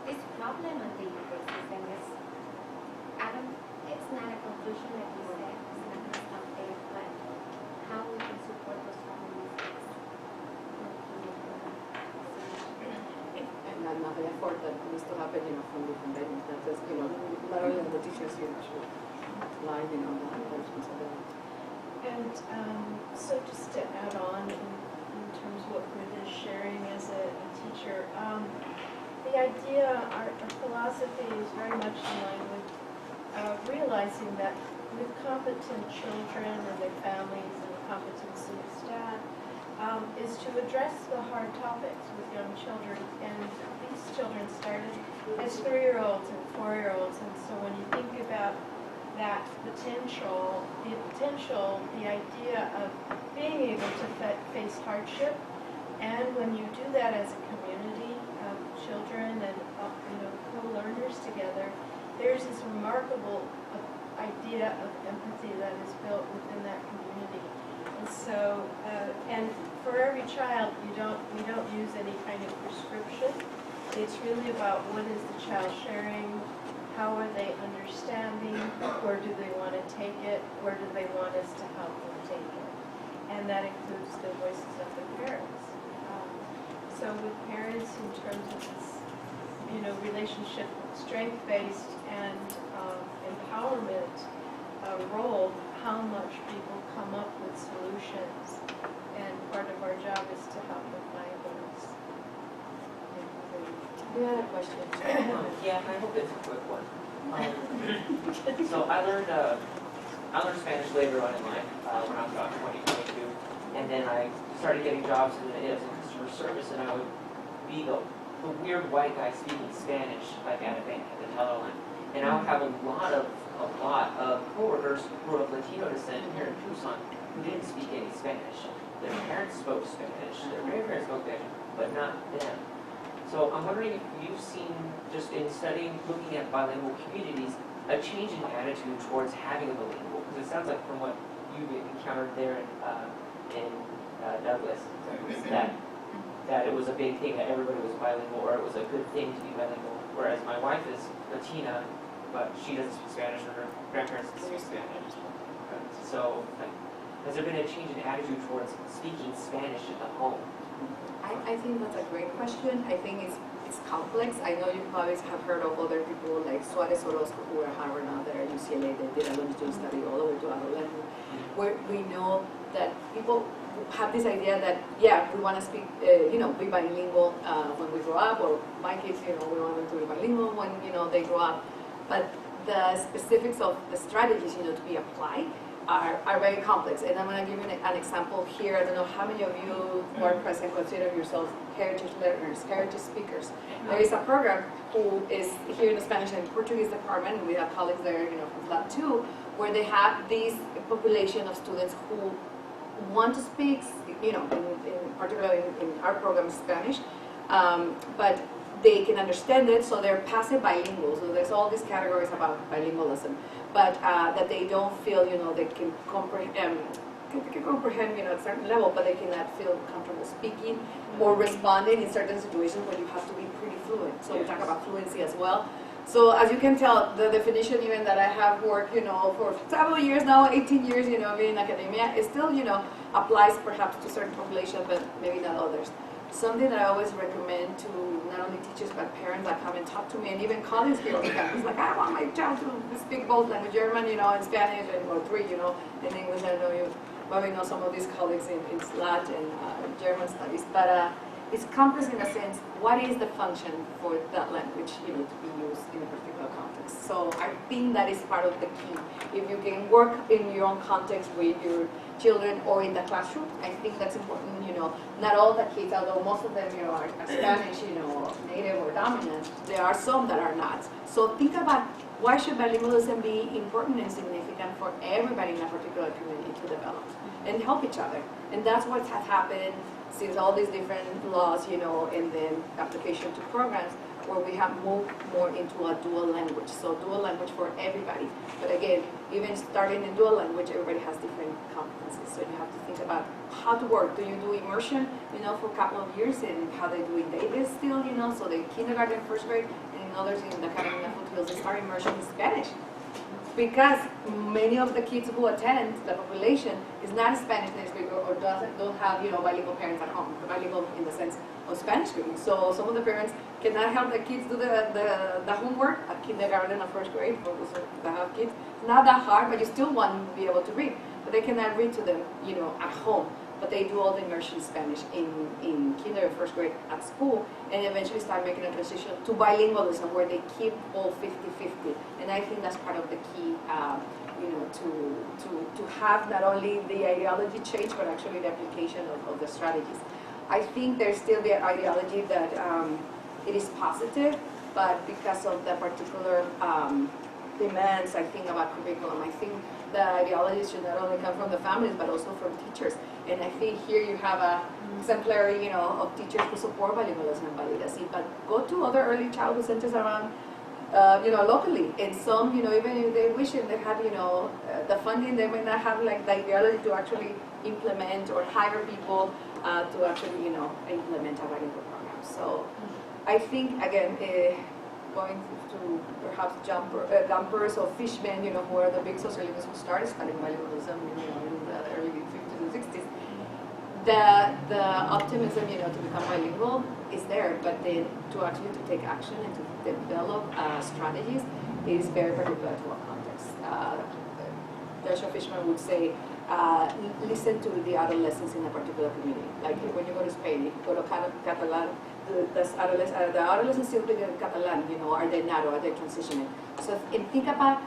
this problem on a daily basis, and it's not a conclusion that you said, it's not going to stop there, but how we can support those families And another effort that needs to happen, from different venues, not just, not only the teachers, should line, that responsibility. And so just to add on in terms of what Ruth is sharing as a teacher, the idea, our philosophy is very much in line with realizing that with competent children and their families and the competency of staff is to address the hard topics with young children. And these children started as 3-year-olds and 4-year-olds, and so when you think about that potential, the idea of being able to face hardship, and when you do that as a community of children and co-learners together, there's this remarkable idea of empathy that is built within that community. And so, and for every child, we don't use any kind of prescription. It's really about what is the child sharing. How are they understanding? Where do they want to take it? Where do they want us to help them take it? And that includes the voices of the parents. So with parents, in terms of this, relationship, strength-based and empowerment role, how much people come up with solutions. And part of our job is to help them find those. We had a question. Yeah, I hope it's a quick one. So I learned Spanish later on in life when I was about 20, 22, And then I started getting jobs as a customer service, and I would be the weird white guy speaking Spanish, like at a bank at the teller line. And I would have a lot of coworkers who were of Latino descent here in Tucson who didn't speak any Spanish. Their parents spoke Spanish, their grandparents spoke Spanish, but not them. So I'm wondering if you've seen, just in studying, looking at bilingual communities, a change in attitude towards having a bilingual, because it sounds like from what you encountered there in Douglas, that it was a big thing that everybody was bilingual, or it was a good thing to be bilingual. Whereas my wife is Latina, but she doesn't speak Spanish, or her grandparents don't speak Spanish. So, like, has there been a change in attitude towards speaking Spanish in the home? I think that's a great question. I think it's complex. I know you probably have heard of other people like Suarez Orozco, who are at Harvard now, that are at UCLA, they did a longitudinal study all the way to adolescent, where we know that people have this idea that, yeah, we want to speak, be bilingual when we grow up, or my kids, we want them to be bilingual when, they grow up. But the specifics of the strategies, to be applied are very complex. And I'm going to give you an example here. I don't know how many of you who are present consider yourselves heritage learners, heritage speakers. There is a program who is here in the Spanish and Portuguese department, and we have colleagues there, from Lab 2, where they have this population of students who want to speak, particularly in our program, Spanish, but they can understand it, so they're passive bilingual. So there's all these categories about bilingualism, but that they don't feel, they can comprehend, at a certain level, but they cannot feel comfortable speaking or responding in certain situations where you have to be pretty fluent. So we talk about fluency as well. So as you can tell, the definition even that I have worked, for several years now, 18 years, being in academia, it still, applies perhaps to certain populations, but maybe not others. Something that I always recommend to not only teachers but parents that come and talk to me, and even colleagues here on campus, like, I want my child to speak both language, German, and Spanish, or three, in English. I know you probably know some of these colleagues in SLAT and German studies, but it's complex in a sense. What is the function for that language, to be used in a particular context? So I think that is part of the key. If you can work in your own context with your children or in the classroom, I think that's important. Not all the kids, although most of them, are Spanish, native or dominant, there are some that are not. So think about, why should bilingualism be important and significant for everybody in a particular community to develop and help each other? And that's what has happened since all these different laws, and then application to programs, where we have moved more into a dual language. So dual language for everybody. But again, even starting in dual language, everybody has different competencies. So you have to think about how to work. Do you do immersion, for a couple of years, and how they do in Davis still, so the kindergarten, first grade, and in others in the Academy of Foothills, they start immersion in Spanish. Because many of the kids who attend, the population, is not Spanish native speaker or don't have, bilingual parents at home, bilingual in the sense of Spanish speaking. So some of the parents cannot help the kids do the homework at kindergarten or first grade for those that have kids. Not that hard, but you still want to be able to read. But they cannot read to them, at home. But they do all the immersion Spanish in kinder and first grade at school, and eventually start making a transition to bilingualism, where they keep all 50-50. And I think that's part of the key, to have not only the ideology change, but actually the application of the strategies. I think there's still the ideology that it is positive, but because of the particular demands, I think, about curriculum, I think the ideology should not only come from the families, but also from teachers. And I think here you have a exemplary, of teachers who support bilingualism and biliteracy, but go to other early childhood centers around, locally. And some, even if they wish and they have, the funding, they may not have like the ideology to actually implement or hire people to actually, implement a bilingual program. So I think, again, going to perhaps jumpers or fishmen, who are the big sociologists who started studying bilingualism, in the early 50s and 60s. The optimism, to become bilingual is there, but then to actually take action and to develop strategies is very particular to our context. Joshua Fishman would say, listen to the adolescents in a particular community. Like when you go to Spain, if you go to Catalan, the adolescents still speak Catalan, are they not, or are they transitioning? So and think about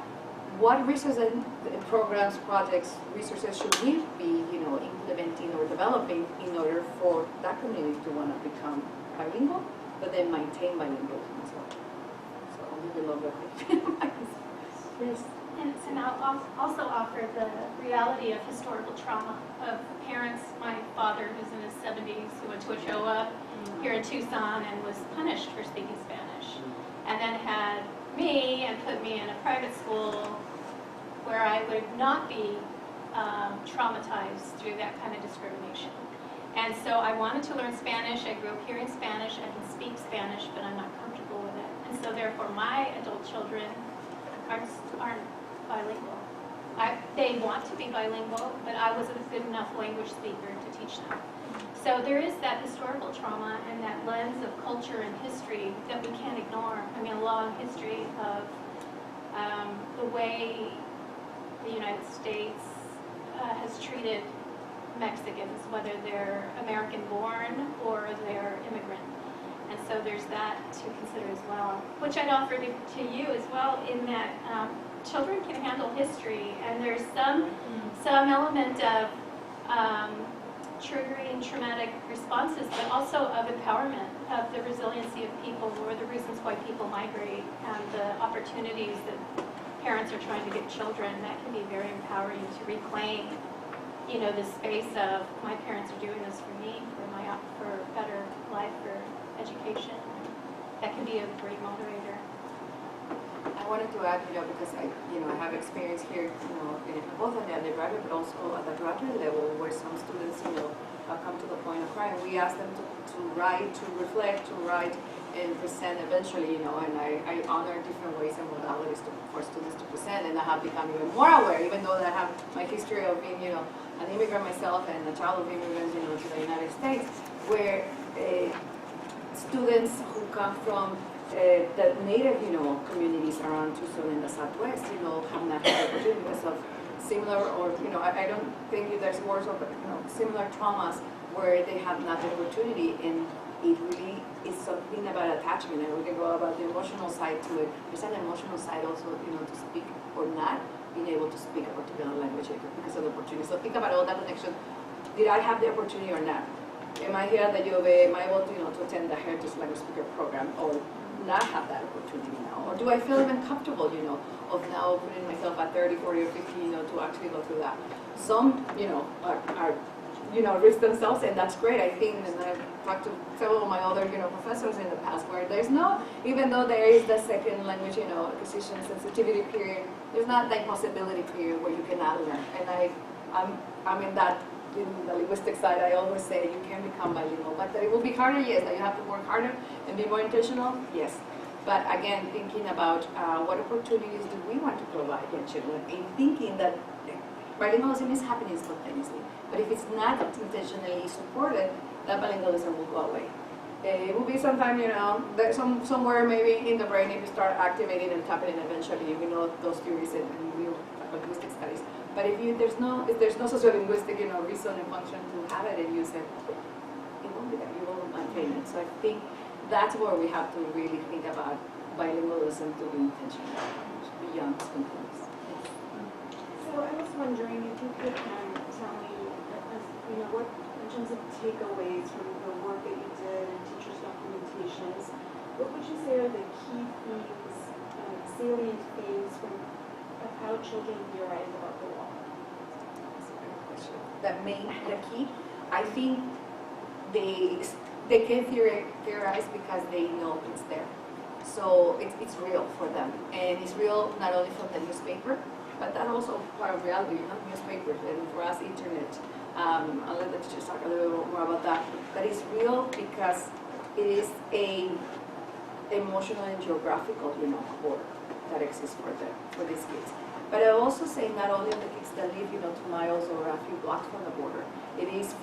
what research and programs, projects, resources should we be, implementing or developing in order for that community to want to become bilingual, but then maintain bilingualism as well. So I'll leave it longer. Yes. And I'll also offer the reality of historical trauma of parents. My father, who's in his 70s, who went to Ochoa here in Tucson and was punished for speaking Spanish, and then had me and put me in a private school where I would not be traumatized through that kind of discrimination. And so I wanted to learn Spanish. I grew up hearing Spanish. I can speak Spanish, but I'm not comfortable with it. And so therefore my adult children aren't bilingual. They want to be bilingual, but I wasn't a good enough language speaker to teach them. So there is that historical trauma and that lens of culture and history that we can't ignore. I mean, a long history of the way the United States has treated Mexicans, whether they're American-born or they're immigrant. And so there's that to consider as well, which I'd offer to you as well, in that children can handle history, and there's some element of triggering traumatic responses, but also of empowerment, of the resiliency of people, or the reasons why people migrate, and the opportunities that parents are trying to give children. That can be very empowering to reclaim, the space of my parents are doing this for me, for better life, for education. That can be a great motivator. I wanted to add, because I have experience here, both at the undergraduate, but also at the graduate level, where some students, come to the point of crying. We ask them to write, to reflect, to write, and present eventually, and I honor different ways and modalities for students to present, and I have become even more aware, even though I have my history of being, an immigrant myself and a child of immigrants, to the United States, where students who come from the native, communities around Tucson in the Southwest, have not had the opportunity because of similar, or, I don't think there's words of, similar traumas where they have not the opportunity, and it really is something about attachment, and we can go about the emotional side to it. There's an emotional side also, to speak or not being able to speak a particular language because of the opportunity. So think about all that connection. Did I have the opportunity or not? Am I here at the U of A? Am I able to attend the Heritage Language Speaker Program, or not have that opportunity now? Or do I feel even comfortable, of now putting myself at 30, 40, or 50, to actually go through that? Some, are risk themselves, and that's great, I think, and I've talked to several of my other, professors in the past, where there's no, even though there is the second language, acquisition sensitivity period, there's not that possibility period where you cannot learn. And I'm in that, in the linguistic side, I always say you can become bilingual, but that it will be harder, yes, that you have to work harder and be more intentional, yes. But again, thinking about what opportunities do we want to provide young children, and thinking that bilingualism is happening spontaneously, but if it's not intentionally supported, that bilingualism will go away. It will be sometime, there's somewhere maybe in the brain, if you start activating and tapping, eventually, those theories and linguistic studies. But if there's no sociolinguistic, reason and function to have it and use it, it won't be there. You won't maintain it. So I think that's where we have to really think about bilingualism to be intentional beyond spontaneous. So I was wondering if you could tell me, what in terms of takeaways from the work that you did in teachers' documentations, what would you say are the key themes, salient themes of how children theorize about the law? That's a great question. The key, I think they can theorize because they know it's there. So it's real for them, and it's real not only from the newspaper, but that's also part of reality, newspapers, and for us, internet. I'll let the teachers talk a little bit more about that. But it's real because it is a emotional and geographical, border that exists for these kids. But I also say not only the kids that live, 2 miles or a few blocks from the border. It is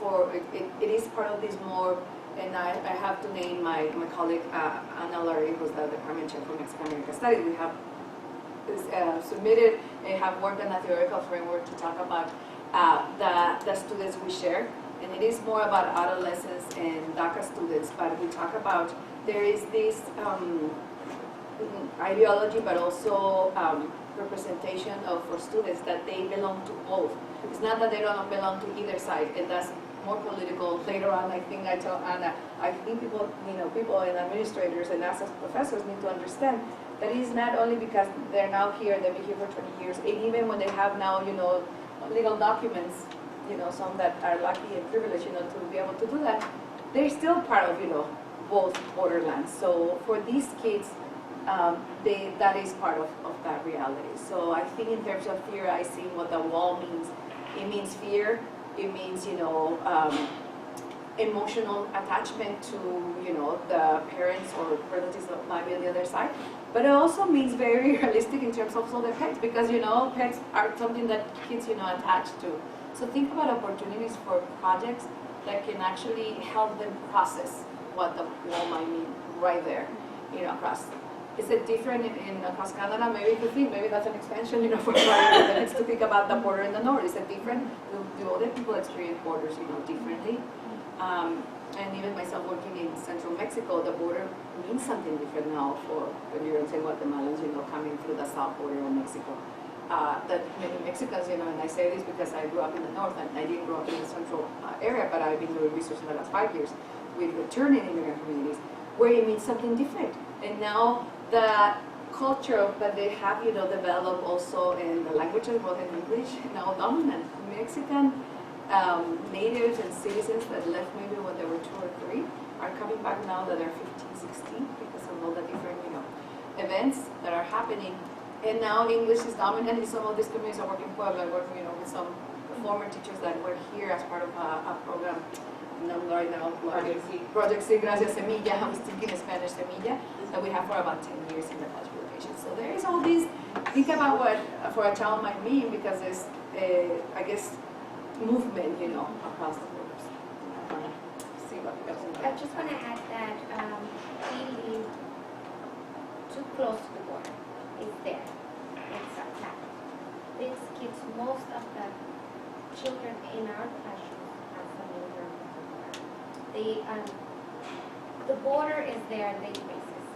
part of this more. And I have to name my colleague, Ana Larry, who's the department chair for Mexican American Studies. We have submitted and have worked on a theoretical framework to talk about the students we share. And it is more about adolescents and DACA students, but we talk about there is this ideology, but also representation of for students that they belong to both. It's not that they don't belong to either side, and that's more political later on. I think I told Anna, I think people, people and administrators and us as professors need to understand that it is not only because they're now here, they've been here for 20 years, and even when they have now, legal documents, some that are lucky and privileged, to be able to do that, they're still part of, both borderlands. So for these kids, that is part of that reality. So I think in terms of theorizing what the wall means, it means fear, it means, emotional attachment to, the parents or relatives that might be on the other side. But it also means very realistic in terms of the pets, because, pets are something that kids, attach to. So think about opportunities for projects that can actually help them process what the wall might mean right there, across. Is it different across Canada? Maybe you think, maybe that's an expansion, for minutes to think about the border in the north. Is it different? Do other people experience borders, differently? And even myself working in central Mexico, the border means something different now for when you're in Guatemalans, coming through the south border of Mexico. That many Mexicans, and I say this because I grew up in the north, and I didn't grow up in the central area, but I've been doing research in the last 5 years with returning immigrant communities, where it means something different. And now the culture that they have, developed also in the languages, both in English, now dominant. Mexican natives and citizens that left maybe when they were 2 or 3 are coming back now that they're 15, 16 because of all the different, events that are happening. And now English is dominant in some of these communities. I work in Puebla, I work, with some former teachers that were here as part of a program. Right now, Project C, Gracias Semilla, I was thinking Spanish Semilla, that we have for about 10 years in the Dutch population. So there is all these, think about what for a child might mean, because there's, I guess, movement, across the borders. I just want to add that we live too close to the border. It's there. It's a fact. These kids, most of the children in our classrooms are familiar with the border. The border is there on daily basis.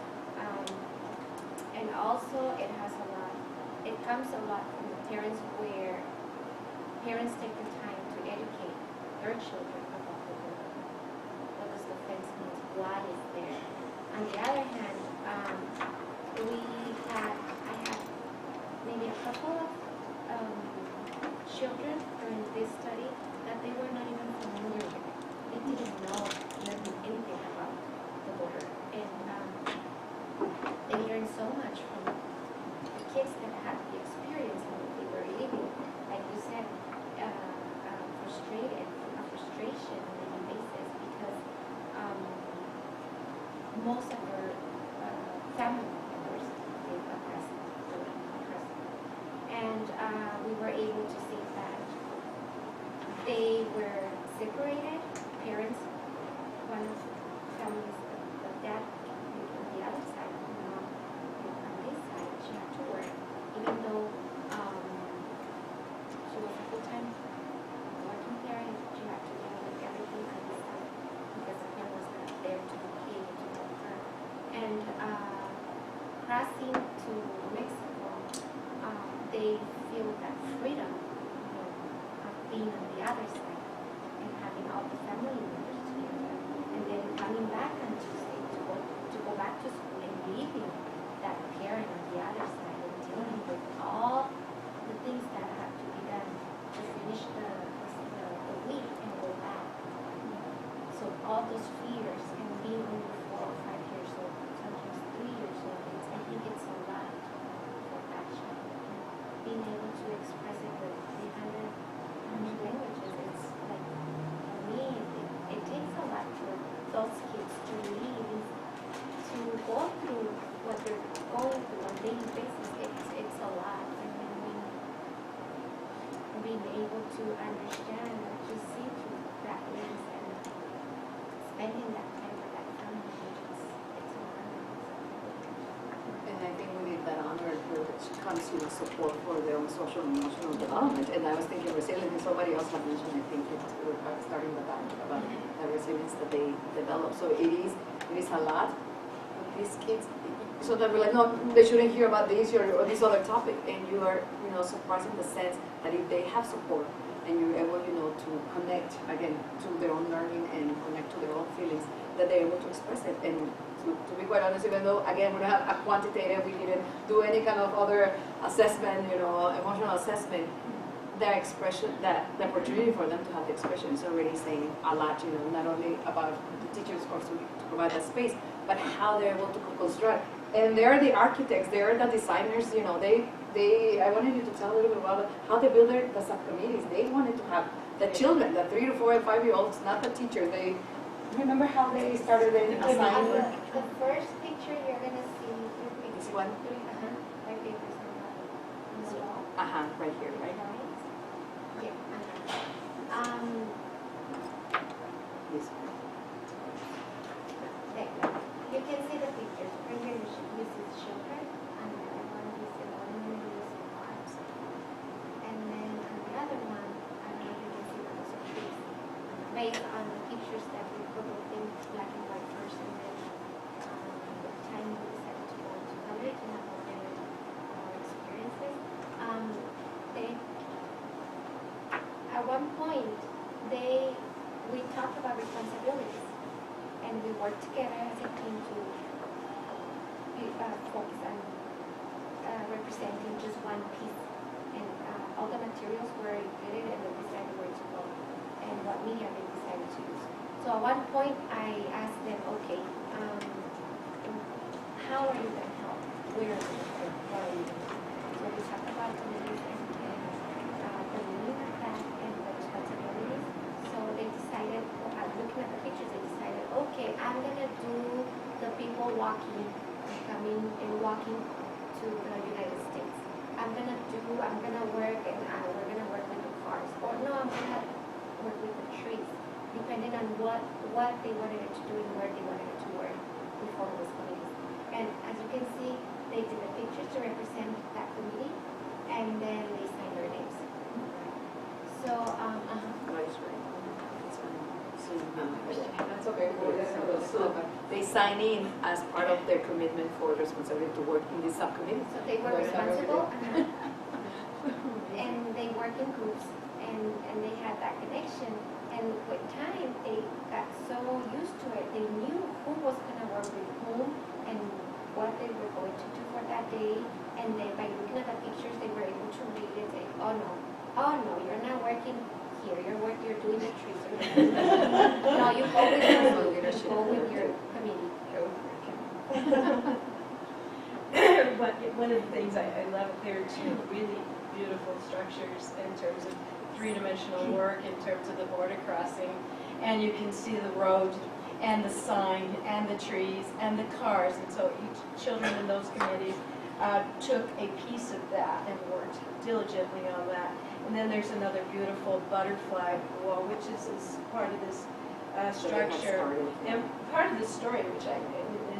And also it has a lot, it comes a lot from the parents, where parents take the time to educate their children about the border. What does the fence mean? Why it's there? On the other hand, I had maybe a couple of children during this study that they were not even familiar with it. They didn't know anything about the border. And they learned so much from the kids that had the experience and they were living, like you said, frustration on a daily basis, because most of their family members live oppressed. And we were able to see that they were separated. Parents, one of the families, the dad lived on the other side, the mom lived on this side. She had to work, even though she was a full-time working parent. She had to deal with everything on this side because the parent was not there to be able to help her. And crossing to Mexico, they feel that freedom, of being on the other side and having all the family members together, and then coming back on Tuesday to go back to school and leaving that parent on the other side and dealing with all the things that have to be done to finish the week and go back. So all those fears, and being only 4 or 5 years old, sometimes 3 years old, I think it's a lot for that child. Being able to express it with 300 languages, it's like, for me, it takes a lot for those kids to leave, to go through what they're going through on a daily basis. It's a lot. And then being able to understand or to see through that lens and spending that time with that family, it's wonderful. And I think we need that honor, which comes with support for their own social and emotional development. And I was thinking resilience, and somebody else had mentioned, I think, we were starting the back about the resilience that they develop. So it is a lot. these kids, sometimes we're like, no, they shouldn't hear about this or this other topic, and you are, surprised in the sense that if they have support and you're able, to connect again to their own learning and connect to their own feelings, that they're able to express it. And to be quite honest, even though again we don't have a quantitative, we didn't do any kind of other assessment, emotional assessment, their expression, that the opportunity for them to have the expression is already saying a lot, not only about the teachers, of course, to provide that space, but how they're able to construct. And they're the architects, they're the designers, I wanted you to tell a little bit about how they build the subcommittees. They wanted to have the children, the 3 to 4 and 5-year-olds, not the teachers. They remember how they started in assignment. The first picture you're gonna see, This one? my papers on the wall. Right here, right? Yeah. This There. You can see the pictures. Right here, this is children, and the other one is the one who is cars. And then on the other one, I don't know if you can see those are trees. Based on the pictures that we put in black and white first, and then the time we decided to go to color to have more experiences. At one point, we talked about responsibilities, and we worked together as a team to focus on representing just one piece. And all the materials were included, and they decided where to go and what media they decided to use. So at one point, I asked them, okay, how are you going to help? Where are you going to help? What are you going to do? So we talked about committees and the meaning of that and the responsibilities. So they decided, looking at the pictures, they decided, okay, I'm going to do the people walking, coming and walking to the United States. I'm going to work and we're going to work with the cars. Or no, I'm going to work with the trees, depending on what they wanted it to do and where they wanted it to work before it was committees. And as you can see, they did the pictures to represent that committee, and then they signed their names. So, That's okay. So they sign in as part of their commitment for responsibility to work in this subcommittee. so they were responsible, and they work in groups, and they had that connection. And with time, they got so used to it, they knew who was going to work with whom and what they were going to do for that day. And then by looking at the pictures, they were able to read it and say, oh no, you're not working here, you're doing the trees. No, you go with your committee. But one of the things I love, there are two really beautiful structures in terms of three-dimensional work, in terms of the border crossing, and you can see the road and the sign and the trees and the cars, and so each children in those committees took a piece of that and worked diligently on that. And then there's another beautiful butterfly wall, which is part of this structure. And part of the story, which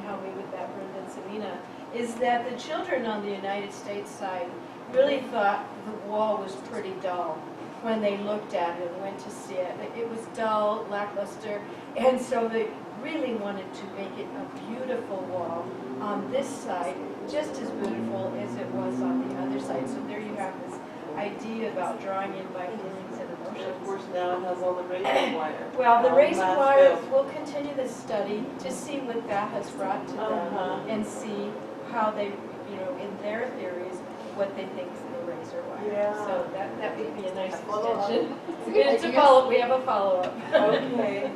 helped me with that, Brenda and Selena, is that the children on the United States side really thought the wall was pretty dull when they looked at it and went to see it. It was dull, lackluster, and so they really wanted to make it a beautiful wall on this side, just as beautiful as it was on the other side. So there you have this idea about drawing in by feelings and emotions. Of course, now it has all the raised wire. Well, the raised last wire, bill. we'll continue this study to see what that has brought to them and see how they, in their theories, what they think is the razor wire. Yeah. So that would be a nice follow-up. extension. It's a follow-up. We have a follow-up. Okay.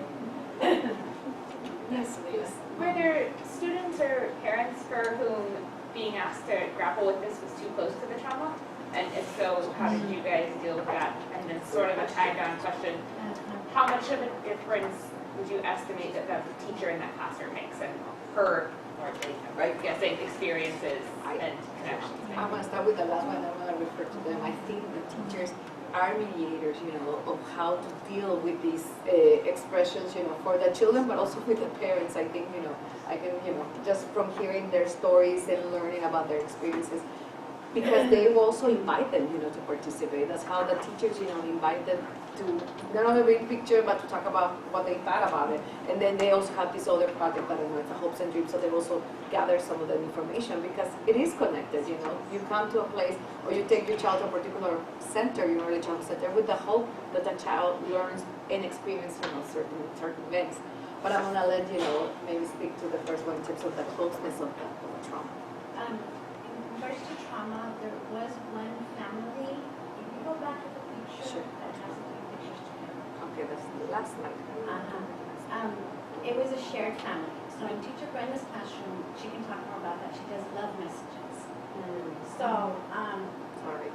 Yes, please. Were there students or parents for whom being asked to grapple with this was too close to the trauma? And if so, how did you guys deal with that? And then sort of a tie-down question, how much of a difference would you estimate that the teacher in that classroom makes and her, or I'm guessing, experiences and connections? I'm going to start with the last one, and I'm going to refer to them. I think the teachers are mediators, of how to deal with these expressions, for the children, but also with the parents. I think, I can, just from hearing their stories and learning about their experiences, because they will also invite them, to participate. That's how the teachers, invite them do not only big picture, but to talk about what they thought about it. And then they also have this other project that I know it's a hopes and dreams, so they also gather some of that information because it is connected, you know. You come to a place or you take your child to a particular center, your early childhood center, with the hope that the child learns and experiences, you know, certain things. But I'm gonna let you know, maybe speak to the first one in terms of the closeness of the trauma. In regards to trauma, there was one family, if you go back to the picture, Sure. that has a few pictures together. Okay, that's the last slide. It was a shared family. So in teacher Brenda's classroom, she can talk more about that. She does love messages. So, Sorry.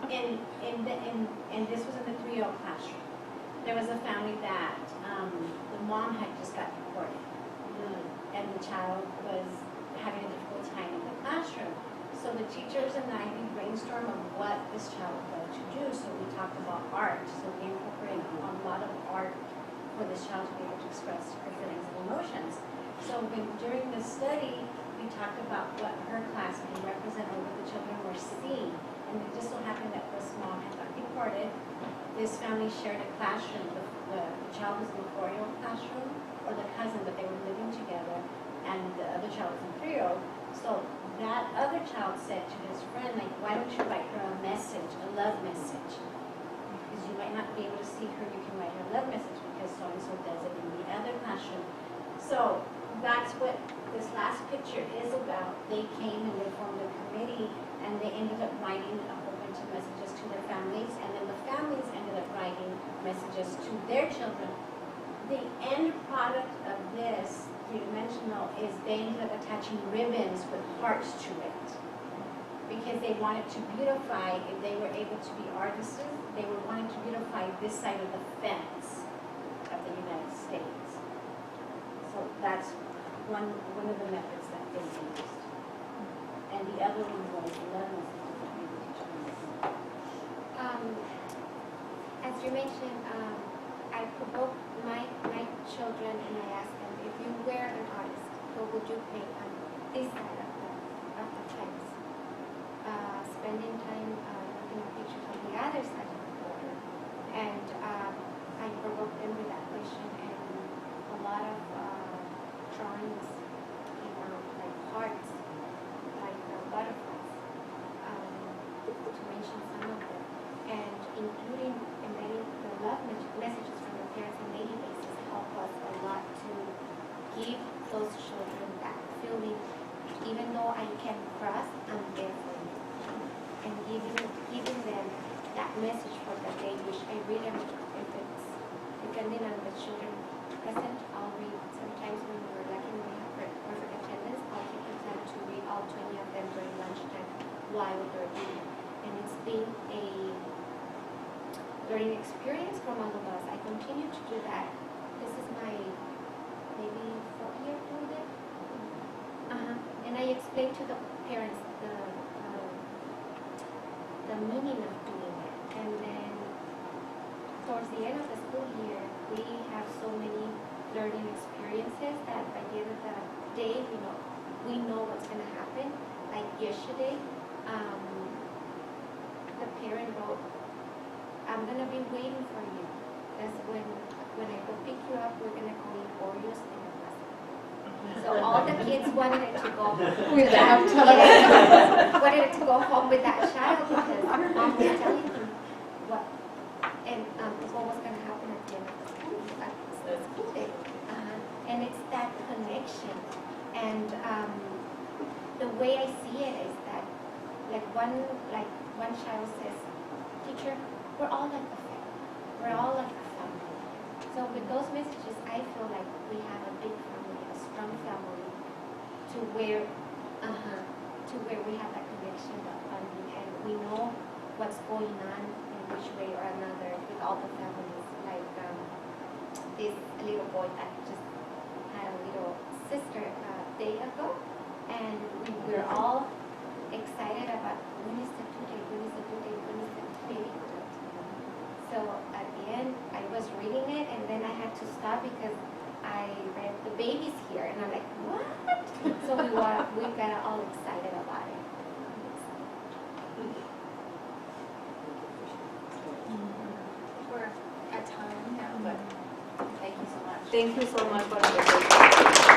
and this was in the 3-0 classroom. There was a family that the mom had just got deported, and the child was having a difficult time in the classroom. So the teachers and I, we brainstormed on what this child would like to do. So we talked about art. So we incorporated a lot of art for this child to be able to express her feelings and emotions. So during the study, we talked about what her class can represent or what the children were seeing. And it just so happened that this mom had got deported. This family shared a classroom. The child was in the 4-year classroom, or the cousin, but they were living together, and the other child was in 3-year. So that other child said to his friend, like, why don't you write her a message, a love message? Because you might not be able to see her, you can write her a love message because so-and-so does it in the other classroom. So that's what this last picture is about. They came and they formed a committee and they ended up writing a whole bunch of messages to their families, and then the families ended up writing messages to their children. The end product of this three-dimensional is they ended up attaching ribbons with hearts to it because they wanted to beautify. If they were able to be artists, they were wanting to beautify this side of the fence of the United States. So that's one of the methods that they used. And the other one was the love messages that we were teaching them. As you mentioned, I provoke my children and I ask them, if you were an artist, what would you paint on this side of the fence? Spending time looking at pictures on the other side of the border. And I provoke them with that question, and a lot of drawings came out like hearts, like butterflies, to mention some of them. And including embedding the love messages from the parents on a daily basis help us a lot to give those children that feeling, even though I can cross, I'm there for you. And giving them that message for the day, which I read them, if it's depending on the children present, I'll read. Sometimes when we're lucky and we have perfect attendance, I'll take the time to read all 20 of them during lunchtime while they're eating. And it's been a learning experience for all of us. I continue to do that. This is my maybe 4th year doing it. And I explain to the parents the meaning of doing it. And then towards the end of the school year, we have so many learning experiences that by the end of the day, we know what's going to happen. Like yesterday, the parent wrote, I'm going to be waiting for you. That's when I go pick you up, we're going to go eat Oreos in the bus. So all the kids wanted it to go with that. Wanted it to go home with that child because mom was telling them what and what was going to happen at the end of the school day. And it's that connection. And the way I see it is that one child says, teacher, we're all like a family. We're all like a family. So with those messages, I feel like we have a big family, a strong family, to where we have that connection of family, and we know what's going on in which way or another with all the families. Like this little boy that just had a little sister a day ago, and we were all excited about when is the due date, when is the due date, when is the due date. So at the end, I was reading it, and then I had to stop because I read the baby's here, and I'm like, what? So we got all excited about it. Thank you so much for the invitation.